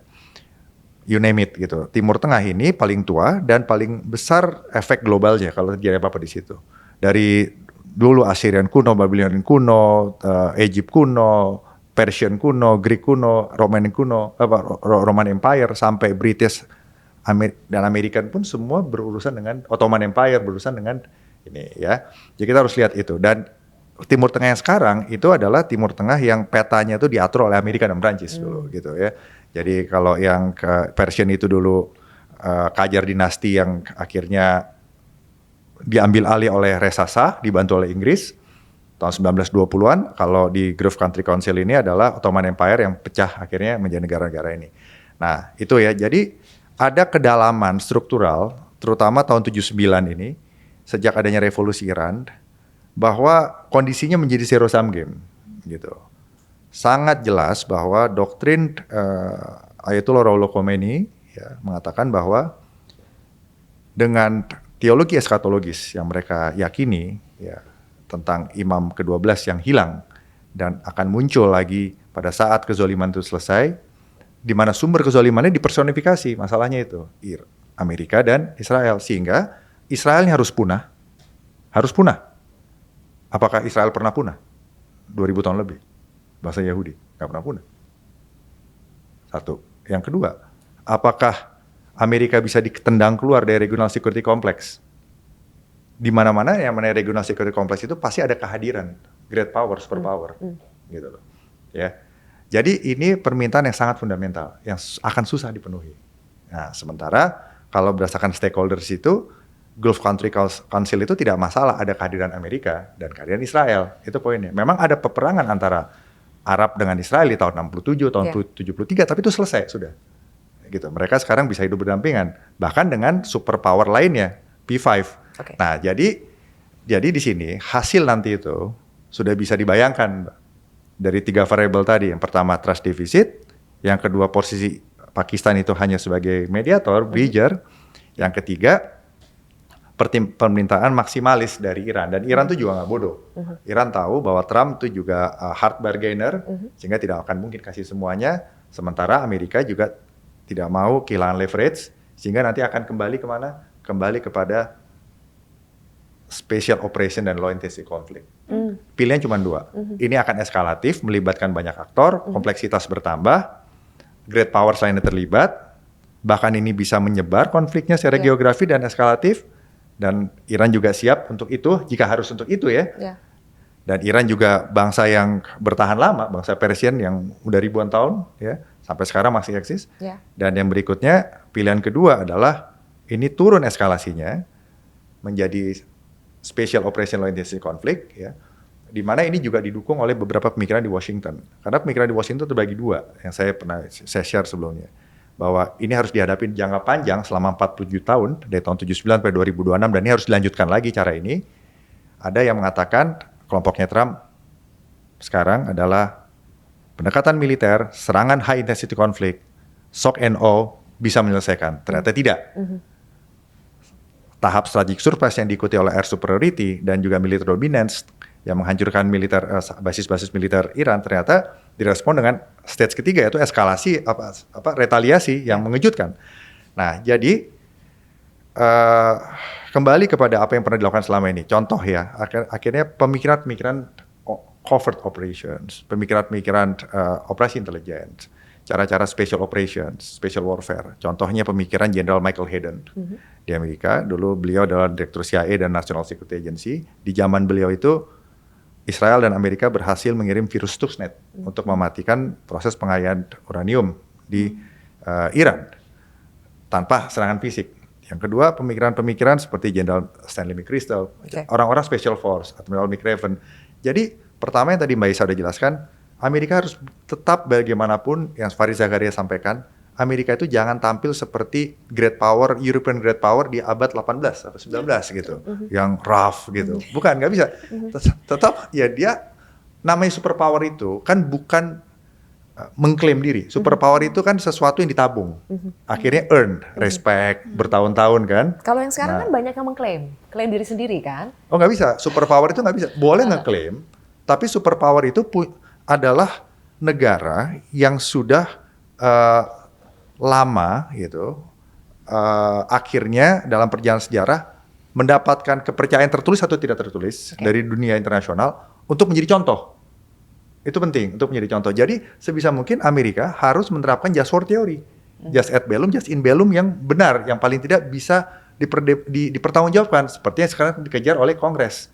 You name it gitu. Timur Tengah ini paling tua dan paling besar efek globalnya kalau terjadi apa-apa di situ. Dari dulu Assyrian kuno, Babylonian kuno, Egypt kuno, Persian kuno, Greek kuno, Roman kuno, Roman Empire sampai British dan American pun semua berurusan dengan Ottoman Empire, berurusan dengan ini, ya. Jadi kita harus lihat itu. Dan Timur Tengah yang sekarang itu adalah Timur Tengah yang petanya itu diatur oleh Amerika dan Prancis dulu gitu ya. Jadi kalau yang ke Persian itu dulu Qajar dinasti yang akhirnya diambil alih oleh Reza Shah dibantu oleh Inggris tahun 1920-an. Kalau di Gulf Country Council ini adalah Ottoman Empire yang pecah akhirnya menjadi negara-negara ini. Nah, itu ya. Jadi ada kedalaman struktural terutama tahun 79 ini sejak adanya revolusi Iran bahwa kondisinya menjadi zero sum game gitu. Sangat jelas bahwa doktrin Ayatollah Ruhollah Khomeini ya, mengatakan bahwa dengan teologi eskatologis yang mereka yakini ya, tentang imam ke-12 yang hilang dan akan muncul lagi pada saat kezaliman itu selesai, di mana sumber kezalimannya dipersonifikasi, masalahnya itu Amerika dan Israel, sehingga Israelnya harus punah. Apakah Israel pernah punah? 2000 tahun lebih. Bangsa Yahudi nggak pernah punah. Satu. Yang kedua, apakah Amerika bisa ditendang keluar dari regional security complex? Di mana-mana yang namanya regional security complex itu pasti ada kehadiran great power, superpower, gitu loh. Ya. Jadi ini permintaan yang sangat fundamental, yang akan susah dipenuhi. Nah, sementara kalau berdasarkan stakeholders itu, Gulf Country Council itu tidak masalah ada kehadiran Amerika dan kehadiran Israel. Itu poinnya. Memang ada peperangan antara Arab dengan Israel di tahun 67, tahun 73, tapi itu selesai sudah. Gitu. Mereka sekarang bisa hidup berdampingan, bahkan dengan superpower lainnya, P5. Okay. Nah, jadi di sini hasil nanti itu sudah bisa dibayangkan dari 3 variabel tadi. Yang pertama trust deficit, yang kedua posisi Pakistan itu hanya sebagai mediator, bridger, yang ketiga permintaan maksimalis dari Iran, dan Iran itu juga nggak bodoh. Iran tahu bahwa Trump itu juga hard bargainer, sehingga tidak akan mungkin kasih semuanya. Sementara Amerika juga tidak mau kehilangan leverage, sehingga nanti akan kembali kemana? Kembali kepada special operation dan low intensity conflict. Pilihan cuma 2. Ini akan eskalatif, melibatkan banyak aktor, kompleksitas bertambah, great power lainnya terlibat, bahkan ini bisa menyebar konfliknya secara geografi dan eskalatif. Dan Iran juga siap untuk itu jika harus untuk itu ya. Dan Iran juga bangsa yang bertahan lama, bangsa Persian yang udah ribuan tahun ya, sampai sekarang masih eksis. Dan yang berikutnya, pilihan kedua adalah ini turun eskalasinya menjadi special operation low intensity conflict ya. Di mana ini juga didukung oleh beberapa pemikiran di Washington. Karena pemikiran di Washington terbagi 2 yang saya share sebelumnya. Bahwa ini harus dihadapi jangka panjang selama 47 tahun, dari tahun 79 sampai 2026, dan ini harus dilanjutkan lagi cara ini. Ada yang mengatakan kelompoknya Trump sekarang adalah pendekatan militer, serangan high intensity conflict, shock and awe bisa menyelesaikan. Ternyata tidak. Tahap strategic surprise yang diikuti oleh air superiority dan juga military dominance yang menghancurkan militer basis-basis militer Iran ternyata direspon dengan stage ketiga, yaitu eskalasi retaliasi yang mengejutkan. Nah, jadi kembali kepada apa yang pernah dilakukan selama ini. Contoh ya, akhirnya pemikiran covert operations, pemikiran-pemikiran operasi intelijen, cara-cara special operations, special warfare. Contohnya pemikiran Jenderal Michael Hayden di Amerika. Dulu beliau adalah Direktur CIA dan National Security Agency. Di zaman beliau itu, Israel dan Amerika berhasil mengirim virus Stuxnet untuk mematikan proses pengayaan uranium di Iran tanpa serangan fisik. Yang kedua, pemikiran-pemikiran seperti Jenderal Stanley McChrystal, orang-orang Special Force, Admiral McRaven. Jadi pertama yang tadi Mbak Isa sudah jelaskan, Amerika harus tetap bagaimanapun yang Farid Zakaria sampaikan, Amerika itu jangan tampil seperti great power, European great power di abad 18 atau 19 gitu, yang rough gitu. Bukan, nggak bisa. Tetap ya dia namanya superpower itu kan bukan mengklaim diri. Superpower itu kan sesuatu yang ditabung. Akhirnya earn, respect, bertahun-tahun kan. Kalau yang sekarang kan banyak yang klaim diri sendiri kan. Oh nggak bisa, superpower itu nggak bisa. Boleh ngeklaim, tapi superpower itu adalah negara yang sudah lama gitu, akhirnya dalam perjalanan sejarah mendapatkan kepercayaan tertulis atau tidak tertulis dari dunia internasional untuk menjadi contoh. Itu penting untuk menjadi contoh. Jadi sebisa mungkin Amerika harus menerapkan just war theory. Just ad bellum, just in bellum yang benar, yang paling tidak bisa dipertanggungjawabkan seperti yang sekarang dikejar oleh Kongres.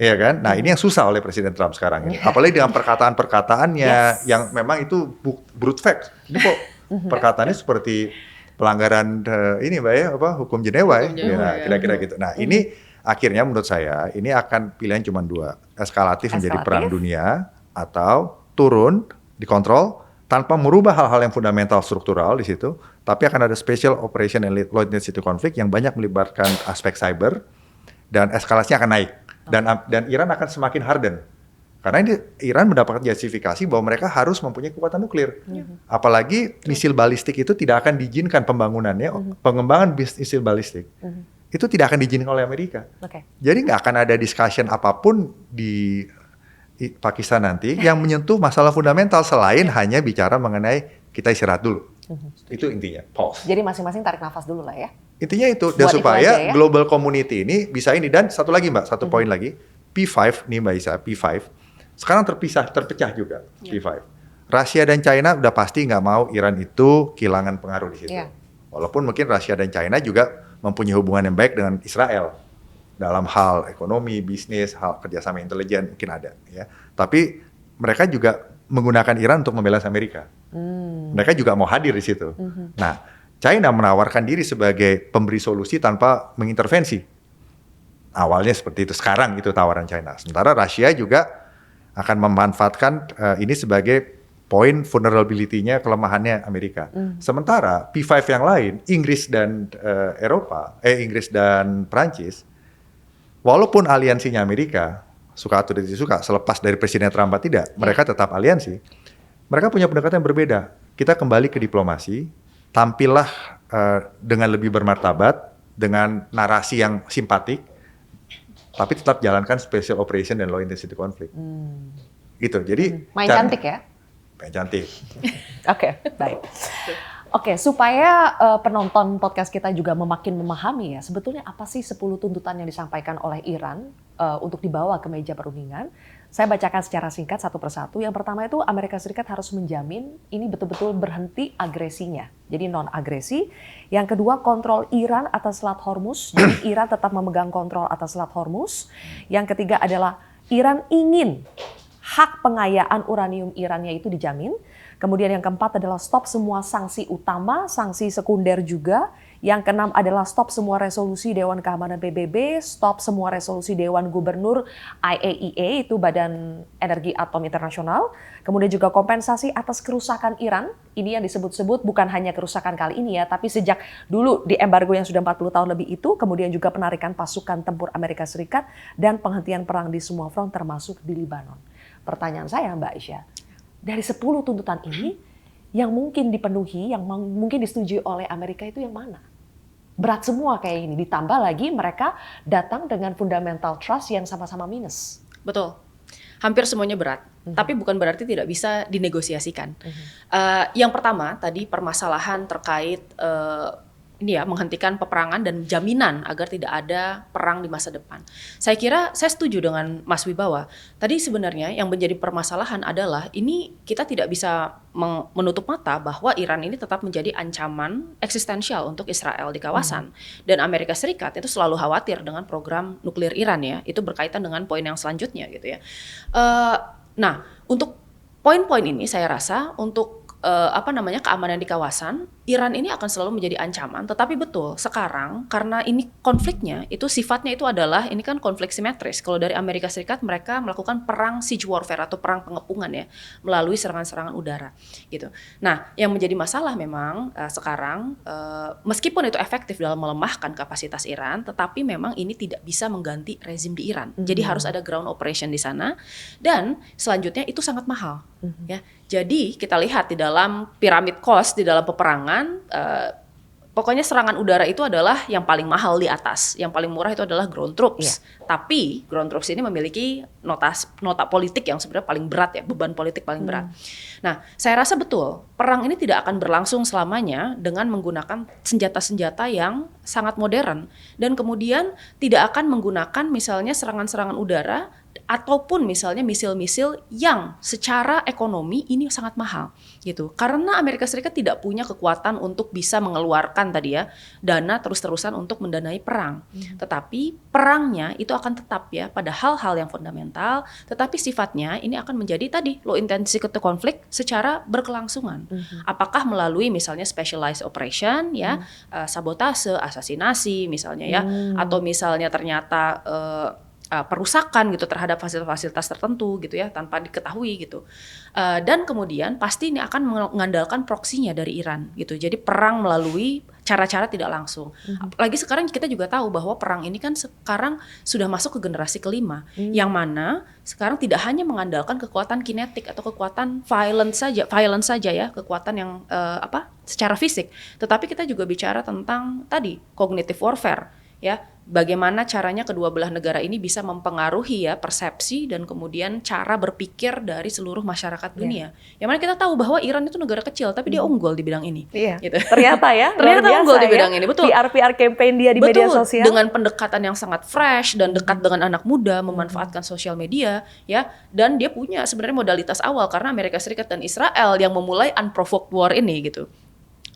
Iya kan? Nah, ini yang susah oleh Presiden Trump sekarang ini. Apalagi dengan perkataan-perkataannya yang memang itu brute fact. Ini kok perkataannya seperti pelanggaran ini Mbak ya, hukum Jenewa ya. Kira-kira gitu. Nah, ini akhirnya menurut saya ini akan pilihan cuma dua. Eskalatif menjadi perang dunia atau turun, dikontrol tanpa merubah hal-hal yang fundamental struktural di situ, tapi akan ada special operation and low intensity conflict yang banyak melibatkan aspek cyber dan eskalasinya akan naik dan Iran akan semakin harden karena ini Iran mendapatkan justifikasi bahwa mereka harus mempunyai kekuatan nuklir, apalagi misil balistik itu tidak akan diizinkan pembangunannya, pengembangan misil balistik itu tidak akan diizinkan oleh Amerika. Jadi nggak akan ada discussion apapun di Pakistan nanti yang menyentuh masalah fundamental selain hanya bicara mengenai kita istirahat dulu. Itu intinya, pause. Jadi masing-masing tarik nafas dulu lah ya. Intinya itu, dan supaya global community ini bisa ini. Dan satu lagi Mbak, satu poin lagi, P5 nih Mbak Isa, P5 sekarang terpecah juga, P5. Rusia dan China udah pasti nggak mau Iran itu kehilangan pengaruh di situ. Walaupun mungkin Rusia dan China juga mempunyai hubungan yang baik dengan Israel. Dalam hal ekonomi, bisnis, hal kerjasama intelijen mungkin ada, ya. Tapi mereka juga menggunakan Iran untuk membela Amerika. Mereka juga mau hadir di situ. Nah, China menawarkan diri sebagai pemberi solusi tanpa mengintervensi. Awalnya seperti itu, sekarang itu tawaran China. Sementara Rusia juga akan memanfaatkan ini sebagai poin vulnerability-nya, kelemahannya Amerika. Sementara P5 yang lain, Inggris dan Inggris dan Prancis, walaupun aliansinya Amerika, suka atau tidak suka, selepas dari Presiden Trump tidak, mereka tetap aliansi. Mereka punya pendekatan yang berbeda. Kita kembali ke diplomasi, tampillah dengan lebih bermartabat, dengan narasi yang simpatik, tapi tetap jalankan special operation dan low intensity conflict. Gitu. Jadi main cantik ya? Main cantik. Oke, baik. Oke, supaya penonton podcast kita juga makin memahami ya, sebetulnya apa sih 10 tuntutan yang disampaikan oleh Iran untuk dibawa ke meja perundingan. Saya bacakan secara singkat satu persatu. Yang pertama itu Amerika Serikat harus menjamin ini betul-betul berhenti agresinya. Jadi non-agresi. Yang kedua, kontrol Iran atas Selat Hormuz. Jadi Iran tetap memegang kontrol atas Selat Hormuz. Yang ketiga adalah Iran ingin hak pengayaan uranium Irannya itu dijamin. Kemudian yang keempat adalah stop semua sanksi utama, sanksi sekunder juga. Yang keenam adalah stop semua resolusi Dewan Keamanan PBB, stop semua resolusi Dewan Gubernur IAEA, itu Badan Energi Atom Internasional. Kemudian juga kompensasi atas kerusakan Iran. Ini yang disebut-sebut bukan hanya kerusakan kali ini ya, tapi sejak dulu di embargo yang sudah 40 tahun lebih itu, kemudian juga penarikan pasukan tempur Amerika Serikat dan penghentian perang di semua front termasuk di Libanon. Pertanyaan saya Mbak Aisyah, dari 10 tuntutan ini, yang mungkin dipenuhi, yang mungkin disetujui oleh Amerika itu yang mana? Berat semua kayak ini, ditambah lagi mereka datang dengan fundamental trust yang sama-sama minus. Betul, hampir semuanya berat, tapi bukan berarti tidak bisa dinegosiasikan. Yang pertama, tadi permasalahan terkait ini ya, menghentikan peperangan dan jaminan agar tidak ada perang di masa depan. Saya kira saya setuju dengan Mas Wibawa. Tadi sebenarnya yang menjadi permasalahan adalah ini kita tidak bisa menutup mata bahwa Iran ini tetap menjadi ancaman eksistensial untuk Israel di kawasan. Dan Amerika Serikat itu selalu khawatir dengan program nuklir Iran ya. Itu berkaitan dengan poin yang selanjutnya gitu ya. Nah, untuk poin-poin ini saya rasa untuk keamanan di kawasan, Iran ini akan selalu menjadi ancaman. Tetapi betul sekarang karena ini konfliknya itu sifatnya itu adalah ini kan konflik simetris. Kalau dari Amerika Serikat mereka melakukan perang siege warfare atau perang pengepungan ya melalui serangan-serangan udara gitu. Nah, yang menjadi masalah memang sekarang meskipun itu efektif dalam melemahkan kapasitas Iran, tetapi memang ini tidak bisa mengganti rezim di Iran. Jadi harus ada ground operation di sana dan selanjutnya itu sangat mahal ya. Jadi kita lihat di dalam piramid cost di dalam peperangan, pokoknya serangan udara itu adalah yang paling mahal di atas, yang paling murah itu adalah ground troops. Tapi ground troops ini memiliki nota politik yang sebenarnya paling berat ya, beban politik paling berat. Nah, saya rasa betul perang ini tidak akan berlangsung selamanya dengan menggunakan senjata-senjata yang sangat modern dan kemudian tidak akan menggunakan misalnya serangan-serangan udara ataupun misalnya misil-misil yang secara ekonomi ini sangat mahal gitu. Karena Amerika Serikat tidak punya kekuatan untuk bisa mengeluarkan tadi ya dana terus-terusan untuk mendanai perang. Tetapi perangnya itu akan tetap ya pada hal-hal yang fundamental, tetapi sifatnya ini akan menjadi tadi low intensity konflik secara berkelangsungan. Apakah melalui misalnya specialized operation ya, sabotase, asasinasi misalnya ya, atau misalnya ternyata perusakan gitu terhadap fasilitas-fasilitas tertentu gitu ya tanpa diketahui gitu. Dan kemudian pasti ini akan mengandalkan proksinya dari Iran gitu. Jadi perang melalui cara-cara tidak langsung. Apalagi sekarang kita juga tahu bahwa perang ini kan sekarang sudah masuk ke generasi kelima, yang mana sekarang tidak hanya mengandalkan kekuatan kinetik atau kekuatan violence saja ya, kekuatan yang secara fisik, tetapi kita juga bicara tentang tadi cognitive warfare ya. Bagaimana caranya kedua belah negara ini bisa mempengaruhi ya persepsi dan kemudian cara berpikir dari seluruh masyarakat dunia. Yang mana kita tahu bahwa Iran itu negara kecil tapi dia unggul di bidang ini. Gitu. Ternyata ya. Ternyata unggul di bidang ini. Betul. PR campaign dia di media sosial. Dengan pendekatan yang sangat fresh dan dekat dengan anak muda, memanfaatkan sosial media ya. Dan dia punya sebenarnya modalitas awal karena Amerika Serikat dan Israel yang memulai unprovoked war ini gitu.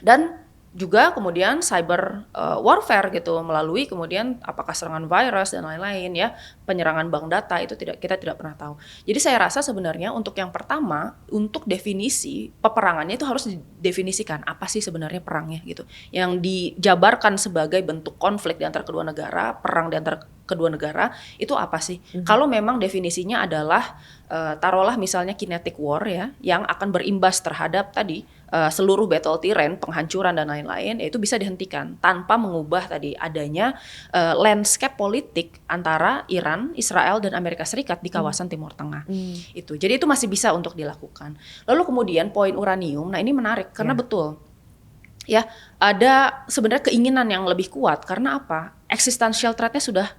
Dan juga kemudian cyber warfare gitu melalui kemudian apakah serangan virus dan lain-lain ya, penyerangan bank data itu kita tidak pernah tahu. Jadi saya rasa sebenarnya untuk yang pertama untuk definisi peperangannya itu harus didefinisikan apa sih sebenarnya perangnya gitu. Yang dijabarkan sebagai bentuk konflik di antara kedua negara, perang di antara kedua negara itu apa sih? Kalau memang definisinya adalah taruhlah misalnya kinetic war ya yang akan berimbas terhadap tadi seluruh battle terrain, penghancuran dan lain-lain, itu bisa dihentikan tanpa mengubah tadi adanya landscape politik antara Iran, Israel dan Amerika Serikat di kawasan Timur Tengah. Itu. Jadi itu masih bisa untuk dilakukan. Lalu kemudian poin uranium, nah ini menarik karena betul. Ya, ada sebenarnya keinginan yang lebih kuat karena apa? Existential threat-nya sudah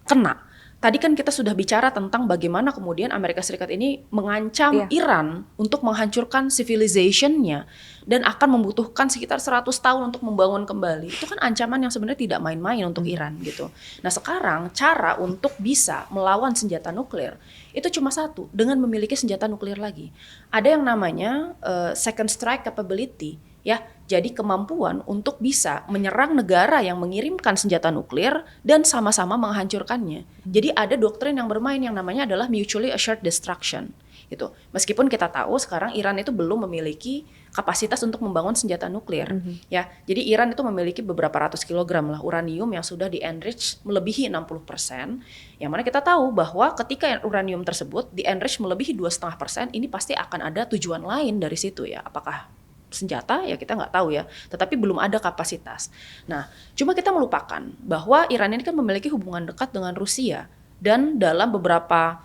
kena. Tadi kan kita sudah bicara tentang bagaimana kemudian Amerika Serikat ini mengancam Iran untuk menghancurkan civilization-nya dan akan membutuhkan sekitar 100 tahun untuk membangun kembali. Itu kan ancaman yang sebenarnya tidak main-main untuk Iran gitu. Nah sekarang cara untuk bisa melawan senjata nuklir itu cuma satu, dengan memiliki senjata nuklir lagi. Ada yang namanya second strike capability. Ya, jadi kemampuan untuk bisa menyerang negara yang mengirimkan senjata nuklir dan sama-sama menghancurkannya. Jadi ada doktrin yang bermain yang namanya adalah mutually assured destruction. Gitu. Meskipun kita tahu sekarang Iran itu belum memiliki kapasitas untuk membangun senjata nuklir. Ya, jadi Iran itu memiliki beberapa ratus kilogram lah uranium yang sudah di-enrich melebihi 60%. Yang mana kita tahu bahwa ketika uranium tersebut di-enrich melebihi 2,5%, ini pasti akan ada tujuan lain dari situ ya. Apakah senjata ya kita nggak tahu ya, tetapi belum ada kapasitas. Nah, cuma kita melupakan bahwa Iran ini kan memiliki hubungan dekat dengan Rusia dan dalam beberapa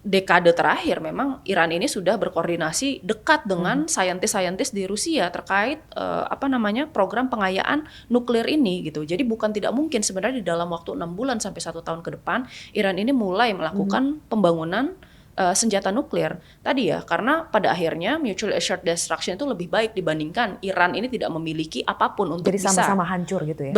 dekade terakhir memang Iran ini sudah berkoordinasi dekat dengan saintis-saintis di Rusia terkait program pengayaan nuklir ini gitu. Jadi bukan tidak mungkin sebenarnya di dalam waktu 6 bulan sampai 1 tahun ke depan Iran ini mulai melakukan pembangunan senjata nuklir tadi ya, karena pada akhirnya mutually assured destruction itu lebih baik dibandingkan Iran ini tidak memiliki apapun untuk Jadi bisa sama-sama hancur gitu ya.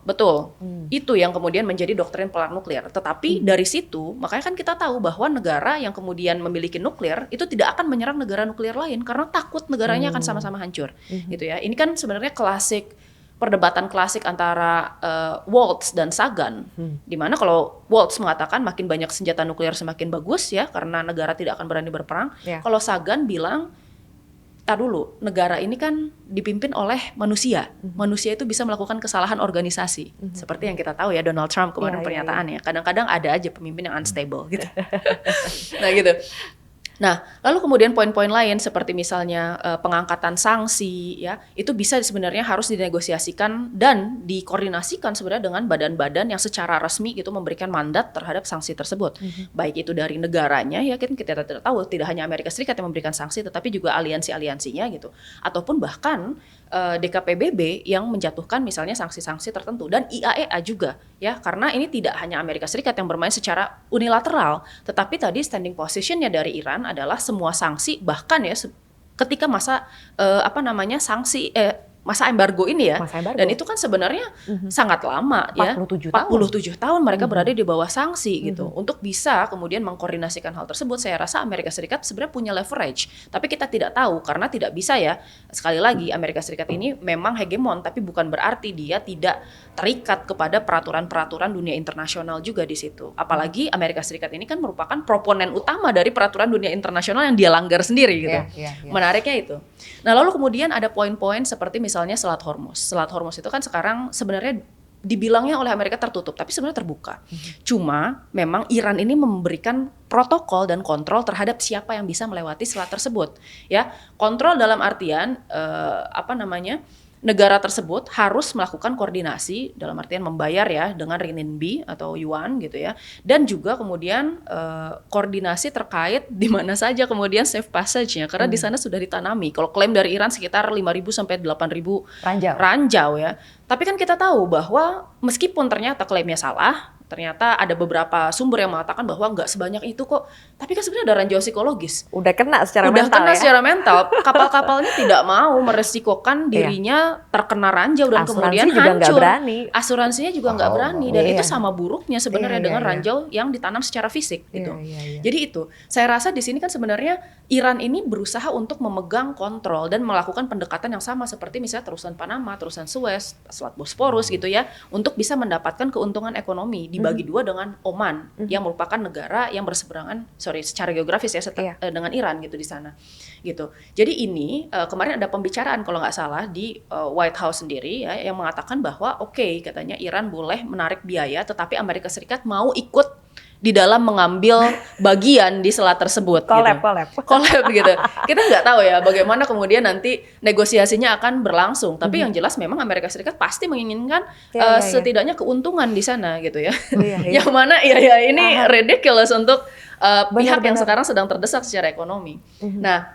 betul. Itu yang kemudian menjadi doktrin perang nuklir. Tetapi dari situ makanya kan kita tahu bahwa negara yang kemudian memiliki nuklir itu tidak akan menyerang negara nuklir lain karena takut negaranya akan sama-sama hancur gitu ya. Ini kan sebenarnya perdebatan klasik antara Waltz dan Sagan, di mana kalau Waltz mengatakan makin banyak senjata nuklir semakin bagus ya, karena negara tidak akan berani berperang. Ya. Kalau Sagan bilang, tar dulu, negara ini kan dipimpin oleh manusia. Manusia itu bisa melakukan kesalahan organisasi, seperti yang kita tahu ya Donald Trump kemarin pernyataannya. Kadang-kadang ada aja pemimpin yang unstable gitu. Nah gitu. Nah, lalu kemudian poin-poin lain seperti misalnya pengangkatan sanksi ya, itu bisa sebenarnya harus dinegosiasikan dan dikoordinasikan sebenarnya dengan badan-badan yang secara resmi gitu memberikan mandat terhadap sanksi tersebut. Baik itu dari negaranya ya, kita tidak tahu, tidak hanya Amerika Serikat yang memberikan sanksi tetapi juga aliansi-aliansinya gitu. Ataupun bahkan DKPBB yang menjatuhkan misalnya sanksi-sanksi tertentu dan IAEA juga ya, karena ini tidak hanya Amerika Serikat yang bermain secara unilateral, tetapi tadi standing positionnya dari Iran adalah semua sanksi, bahkan ya ketika masa masa embargo ini ya. Masa embargo. Dan itu kan sebenarnya sangat lama 47 ya. tahun. 47 tahun mereka berada di bawah sanksi gitu. Untuk bisa kemudian mengkoordinasikan hal tersebut, saya rasa Amerika Serikat sebenarnya punya leverage. Tapi kita tidak tahu karena tidak bisa ya. Sekali lagi Amerika Serikat ini memang hegemon, tapi bukan berarti dia tidak terikat kepada peraturan-peraturan dunia internasional juga di situ. Apalagi Amerika Serikat ini kan merupakan proponen utama dari peraturan dunia internasional yang dia langgar sendiri gitu. Menariknya itu. Nah, lalu kemudian ada poin-poin seperti misalnya Selat Hormuz. Selat Hormuz itu kan sekarang sebenarnya dibilangnya oleh Amerika tertutup, tapi sebenarnya terbuka. Cuma memang Iran ini memberikan protokol dan kontrol terhadap siapa yang bisa melewati selat tersebut. Ya, kontrol dalam artian negara tersebut harus melakukan koordinasi dalam artian membayar ya dengan renminbi atau yuan gitu ya, dan juga kemudian koordinasi terkait di mana saja kemudian safe passage-nya karena di sana sudah ditanami. Kalau klaim dari Iran sekitar 5.000 sampai 8.000 ranjau ya. Tapi kan kita tahu bahwa meskipun ternyata klaimnya salah, ternyata ada beberapa sumber yang mengatakan bahwa nggak sebanyak itu kok. Tapi kan sebenarnya ada ranjau psikologis. Udah kena secara Udah mental kena ya? secara mental. Kapal-kapalnya tidak mau meresikokan dirinya terkena ranjau dan kemudian juga nggak hancur. berani. Asuransinya juga nggak berani. Dan itu sama buruknya sebenarnya dengan iya. ranjau yang ditanam secara fisik gitu. Iya. Jadi itu, saya rasa di sini kan sebenarnya Iran ini berusaha untuk memegang kontrol dan melakukan pendekatan yang sama seperti misalnya terusan Panama, terusan Suez, Selat Bosporus gitu ya, untuk bisa mendapatkan keuntungan ekonomi dibagi dua dengan Oman yang merupakan negara yang berseberangan secara geografis ya dengan Iran gitu di sana gitu. Jadi ini kemarin ada pembicaraan kalau nggak salah di White House sendiri ya, yang mengatakan bahwa katanya Iran boleh menarik biaya tetapi Amerika Serikat mau ikut di dalam mengambil bagian di selat tersebut. Collab gitu. Kita nggak tahu ya bagaimana kemudian nanti negosiasinya akan berlangsung. Tapi yang jelas memang Amerika Serikat pasti menginginkan setidaknya keuntungan di sana gitu ya. Yang mana ini ridiculous untuk pihak yang sekarang sedang terdesak secara ekonomi. Nah,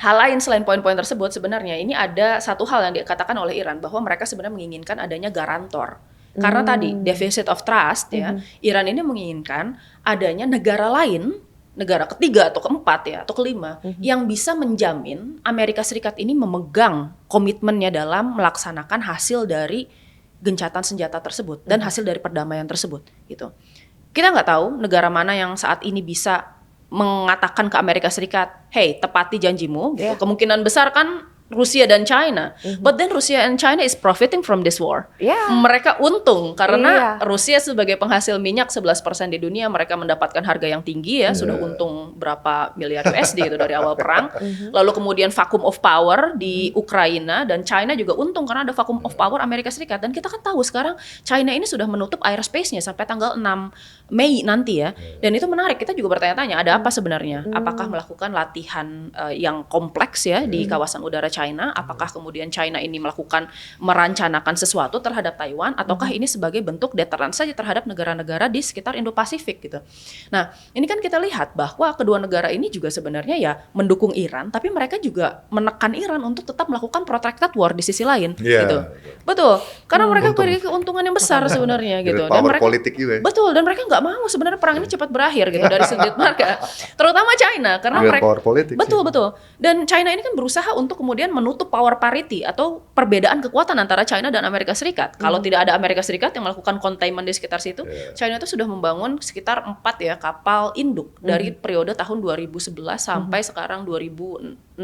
hal lain selain poin-poin tersebut sebenarnya ini ada satu hal yang dikatakan oleh Iran bahwa mereka sebenarnya menginginkan adanya garantor. Karena tadi deficit of trust ya, Iran ini menginginkan adanya negara lain, negara ketiga atau keempat ya atau kelima yang bisa menjamin Amerika Serikat ini memegang komitmennya dalam melaksanakan hasil dari gencatan senjata tersebut dan hasil dari perdamaian tersebut gitu. Kita nggak tahu negara mana yang saat ini bisa mengatakan ke Amerika Serikat, hey tepati janjimu. Gitu. Kemungkinan besar kan Rusia dan China, but then Rusia and China is profiting from this war. Mereka untung karena Rusia sebagai penghasil minyak 11% di dunia, mereka mendapatkan harga yang tinggi ya, sudah untung berapa miliar USD itu dari awal perang. Lalu kemudian vacuum of power di Ukraina dan China juga untung karena ada vacuum of power Amerika Serikat. Dan kita kan tahu sekarang China ini sudah menutup airspace-nya sampai tanggal 6 Mei nanti ya. Dan itu menarik, kita juga bertanya-tanya ada apa sebenarnya? Apakah melakukan latihan yang kompleks ya di kawasan udara China, apakah kemudian China ini merancanakan sesuatu terhadap Taiwan, ataukah ini sebagai bentuk deteran saja terhadap negara-negara di sekitar Indo-Pasifik gitu. Nah, ini kan kita lihat bahwa kedua negara ini juga sebenarnya ya mendukung Iran, tapi mereka juga menekan Iran untuk tetap melakukan protracted war di sisi lain gitu. Betul, karena mereka memiliki keuntungan yang besar sebenarnya gitu. Dan mereka politik juga. Betul, dan mereka nggak mau sebenarnya perang ini cepat berakhir gitu dari sudut mereka, terutama China karena mereka power politik. Betul. Dan China ini kan berusaha untuk kemudian menutup power parity atau perbedaan kekuatan antara China dan Amerika Serikat. Kalau tidak ada Amerika Serikat yang melakukan containment di sekitar situ, China itu sudah membangun sekitar 4 ya kapal induk dari periode tahun 2011 sampai sekarang 2026.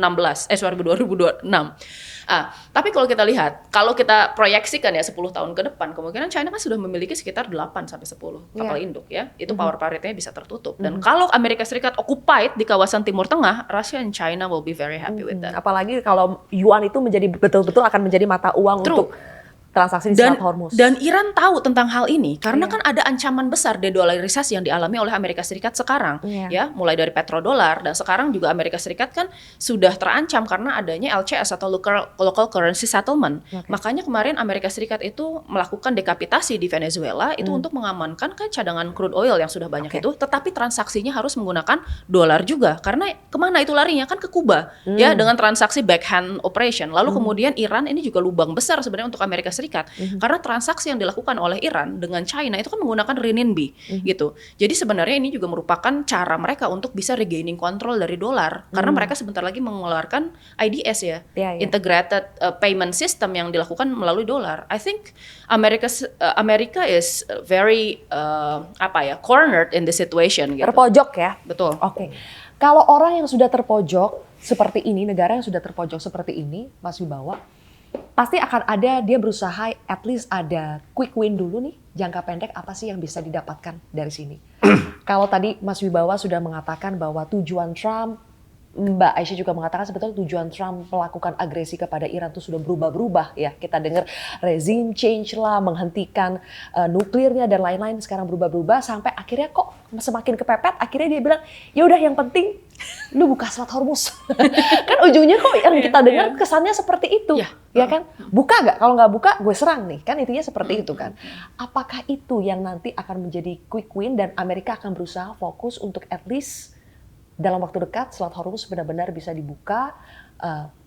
Tapi kalau kita lihat, kalau kita proyeksikan ya 10 tahun ke depan, kemungkinan China kan sudah memiliki sekitar 8 sampai 10 kapal induk ya. Itu power parity-nya bisa tertutup. Dan kalau Amerika Serikat occupied di kawasan Timur Tengah, Russia and China will be very happy with that. Apalagi kalau yuan itu menjadi betul-betul akan menjadi mata uang untuk transaksi di Selat Hormuz. Dan Iran tahu tentang hal ini karena kan ada ancaman besar dedolarisasi yang dialami oleh Amerika Serikat sekarang, ya, mulai dari petrodolar, dan sekarang juga Amerika Serikat kan sudah terancam karena adanya LCS atau local currency settlement. Makanya kemarin Amerika Serikat itu melakukan dekapitasi di Venezuela itu untuk mengamankan kan cadangan crude oil yang sudah banyak itu, tetapi transaksinya harus menggunakan dolar juga karena kemana itu larinya kan ke Kuba, ya, dengan transaksi backhand operation. Lalu kemudian Iran ini juga lubang besar sebenarnya untuk Amerika Serikat. Karena transaksi yang dilakukan oleh Iran dengan China itu kan menggunakan renminbi gitu. Jadi sebenarnya ini juga merupakan cara mereka untuk bisa regaining control dari dolar karena mereka sebentar lagi mengeluarkan IDS ya, integrated payment system yang dilakukan melalui dolar. I think America is very cornered in the situation gitu. Terpojok ya. Betul. Oke. Kalau orang yang sudah terpojok seperti ini, negara yang sudah terpojok seperti ini, Mas Wibawa, pasti akan ada, dia berusaha at least ada quick win dulu nih, jangka pendek apa sih yang bisa didapatkan dari sini. Kalau tadi Mas Wibawa sudah mengatakan bahwa tujuan Trump, Mbak Aisyah juga mengatakan sebetulnya tujuan Trump melakukan agresi kepada Iran itu sudah berubah-berubah ya. Kita dengar regime change lah, menghentikan nuklirnya dan lain-lain, sekarang berubah-berubah sampai akhirnya kok semakin kepepet, akhirnya dia bilang ya udah yang penting lu buka Selat Hormuz. Kan ujungnya kok yang kita dengar kesannya seperti itu. Ya kan? Buka nggak? Kalau nggak buka gue serang nih. Kan intinya seperti itu kan. Apakah itu yang nanti akan menjadi quick win dan Amerika akan berusaha fokus untuk at least dalam waktu dekat Selat Hormuz benar-benar bisa dibuka,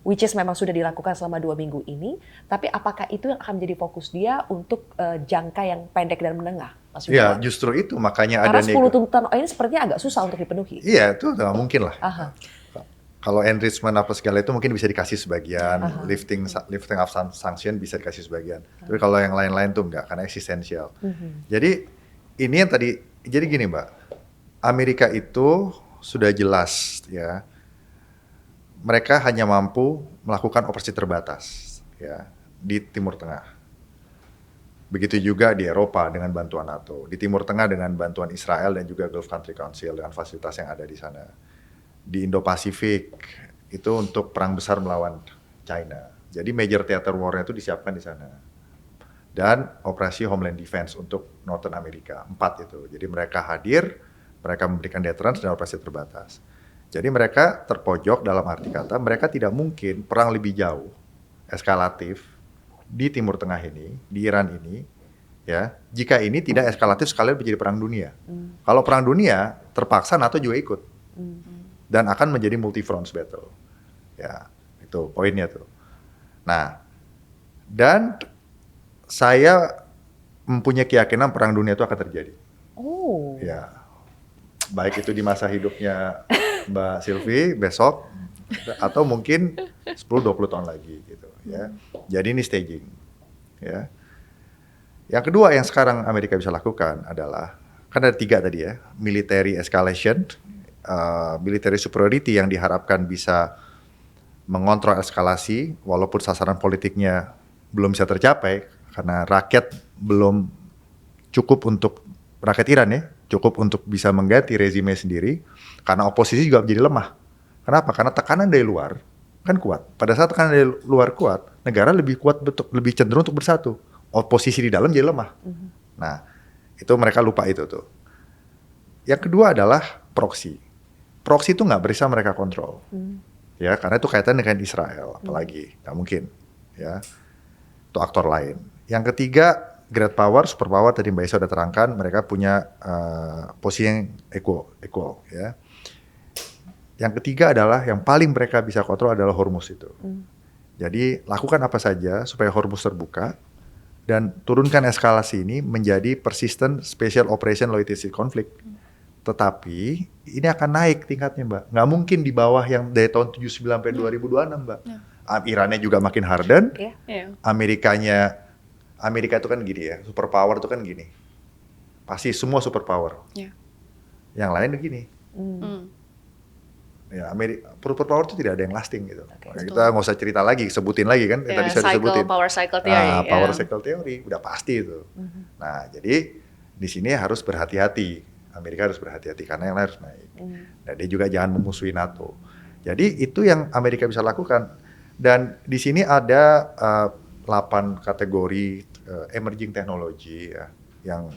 which is memang sudah dilakukan selama 2 minggu ini, tapi apakah itu yang akan menjadi fokus dia untuk jangka yang pendek dan menengah? Iya, justru itu makanya karena ada 10 tuntutan ini sepertinya agak susah untuk dipenuhi. Iya, itu nggak mungkin lah. Kalau enrichment apa segala itu mungkin bisa dikasih sebagian, lifting of sanction bisa dikasih sebagian. Tapi kalau yang lain-lain tuh enggak, karena eksistensial. Jadi ini yang tadi, jadi gini Mbak, Amerika itu sudah jelas ya, mereka hanya mampu melakukan operasi terbatas ya di Timur Tengah. Begitu juga di Eropa dengan bantuan NATO, di Timur Tengah dengan bantuan Israel dan juga Gulf Country Council dengan fasilitas yang ada di sana. Di Indo-Pasifik itu untuk perang besar melawan China. Jadi major theater war-nya itu disiapkan di sana. Dan operasi Homeland Defense untuk Northern America, 4 itu. Jadi mereka hadir, mereka memberikan deterrence dan operasi terbatas. Jadi mereka terpojok dalam arti kata mereka tidak mungkin perang lebih jauh, eskalatif di Timur Tengah ini, di Iran ini, ya. Jika ini tidak eskalatif sekalian menjadi perang dunia. Kalau perang dunia terpaksa NATO juga ikut dan akan menjadi multi front battle. Ya, itu poinnya tuh. Nah, dan saya mempunyai keyakinan perang dunia itu akan terjadi. Ya. Baik itu di masa hidupnya Mbak Sylvie besok atau mungkin 10-20 tahun lagi gitu ya. Jadi ini staging ya. Yang kedua yang sekarang Amerika bisa lakukan adalah, kan ada 3 tadi ya, military escalation, military superiority yang diharapkan bisa mengontrol eskalasi walaupun sasaran politiknya belum bisa tercapai karena rakyat belum cukup untuk rakyat Iran ya, cukup untuk bisa mengganti rezime sendiri, karena oposisi juga menjadi lemah. Kenapa? Karena tekanan dari luar kan kuat. Pada saat tekanan dari luar kuat, negara lebih kuat, lebih cenderung untuk bersatu. Oposisi di dalam jadi lemah. Nah, itu mereka lupa itu tuh. Yang kedua adalah proxy. Proxy itu nggak bisa mereka kontrol. Ya, karena itu kaitan dengan Israel, apalagi nggak mungkin, ya. Itu aktor lain. Yang ketiga, great power, super power tadi Mbak Isa sudah terangkan, mereka punya posisi yang equal, ya. Yang ketiga adalah yang paling mereka bisa kontrol adalah Hormuz itu. Jadi lakukan apa saja supaya Hormuz terbuka dan turunkan eskalasi ini menjadi persistent special operation logistic conflict. Tetapi ini akan naik tingkatnya, Mbak. Nggak mungkin di bawah yang dari tahun 79 sampai 2026, Mbak. Irannya juga makin harden. Amerika itu kan gini ya, superpower itu kan gini. Pasti semua superpower. Yang lain begini. Ya, superpower itu tidak ada yang lasting gitu. Kita nggak usah cerita lagi, sebutin lagi kan. Tadi saya disebutin. Power cycle theory. Power cycle theory, udah pasti itu. Nah, jadi di sini harus berhati-hati. Amerika harus berhati-hati karena yang lain harus naik. Dan dia juga jangan memusuhi NATO. Jadi itu yang Amerika bisa lakukan. Dan di sini ada 8 kategori emerging technology ya, yang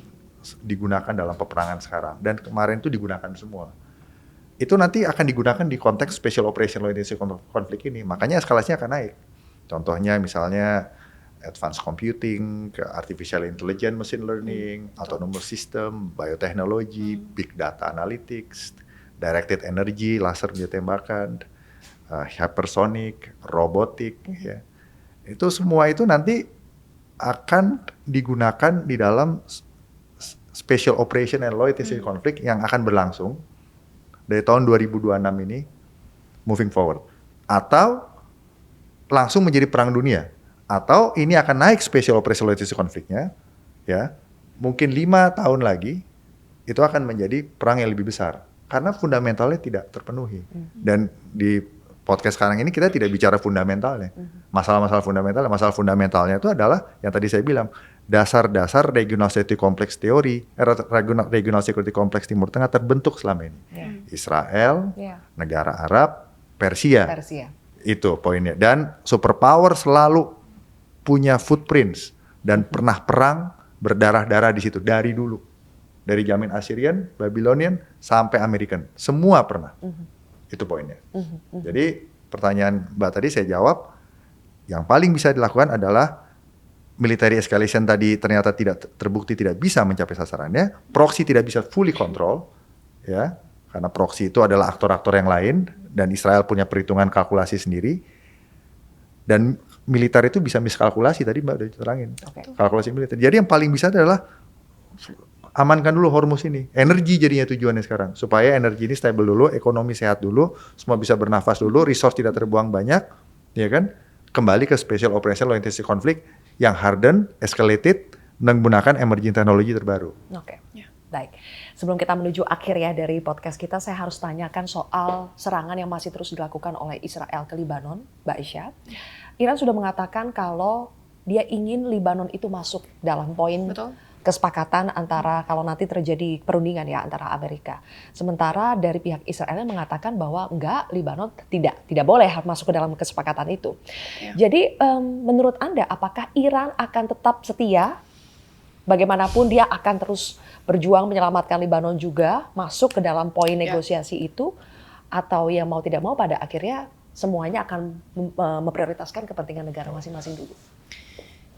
digunakan dalam peperangan sekarang. Dan kemarin itu digunakan semua. Itu nanti akan digunakan di konteks special operation logistic conflict ini. Makanya eskalasinya akan naik. Contohnya misalnya advanced computing, ke artificial intelligence, machine learning, autonomous system, biotechnology, big data analytics, directed energy, laser tembakan, hypersonic, robotik, ya. Itu semua itu nanti akan digunakan di dalam special operation and logistic conflict yang akan berlangsung dari tahun 2026 ini moving forward, atau langsung menjadi perang dunia, atau ini akan naik special operation logistic conflict-nya, ya mungkin 5 tahun lagi itu akan menjadi perang yang lebih besar karena fundamentalnya tidak terpenuhi. Dan di podcast sekarang ini kita tidak bicara fundamentalnya, masalah fundamentalnya itu adalah yang tadi saya bilang, dasar-dasar regional security complex teori, regional security complex Timur Tengah terbentuk selama ini. Israel, negara Arab, Persia. Itu poinnya. Dan superpower selalu punya footprints dan pernah perang berdarah-darah di situ dari dulu. Dari zaman Assyrian, Babylonian sampai American, semua pernah. Itu poinnya. Jadi pertanyaan Mbak tadi saya jawab, yang paling bisa dilakukan adalah military escalation tadi ternyata tidak terbukti tidak bisa mencapai sasarannya, proxy tidak bisa fully control, ya, karena proxy itu adalah aktor-aktor yang lain dan Israel punya perhitungan kalkulasi sendiri, dan militer itu bisa miskalkulasi tadi Mbak udah terangin, kalkulasi militer. Jadi yang paling bisa adalah amankan dulu Hormuz ini, energi jadinya tujuannya sekarang, supaya energi ini stable dulu, ekonomi sehat dulu, semua bisa bernafas dulu, resource tidak terbuang banyak, ya kan? Kembali ke special operation logistic conflict yang hardened, escalated, menggunakan emerging teknologi terbaru. Baik. Sebelum kita menuju akhir ya dari podcast kita, saya harus tanyakan soal serangan yang masih terus dilakukan oleh Israel ke Libanon, Mbak Isya. Iran sudah mengatakan kalau dia ingin Libanon itu masuk dalam poin kesepakatan antara kalau nanti terjadi perundingan ya antara Amerika. Sementara dari pihak Israel mengatakan bahwa enggak, Libanon tidak boleh masuk ke dalam kesepakatan itu. Jadi menurut Anda apakah Iran akan tetap setia? Bagaimanapun dia akan terus berjuang menyelamatkan Libanon juga masuk ke dalam poin negosiasi itu, atau yang mau tidak mau pada akhirnya semuanya akan memprioritaskan kepentingan negara masing-masing dulu?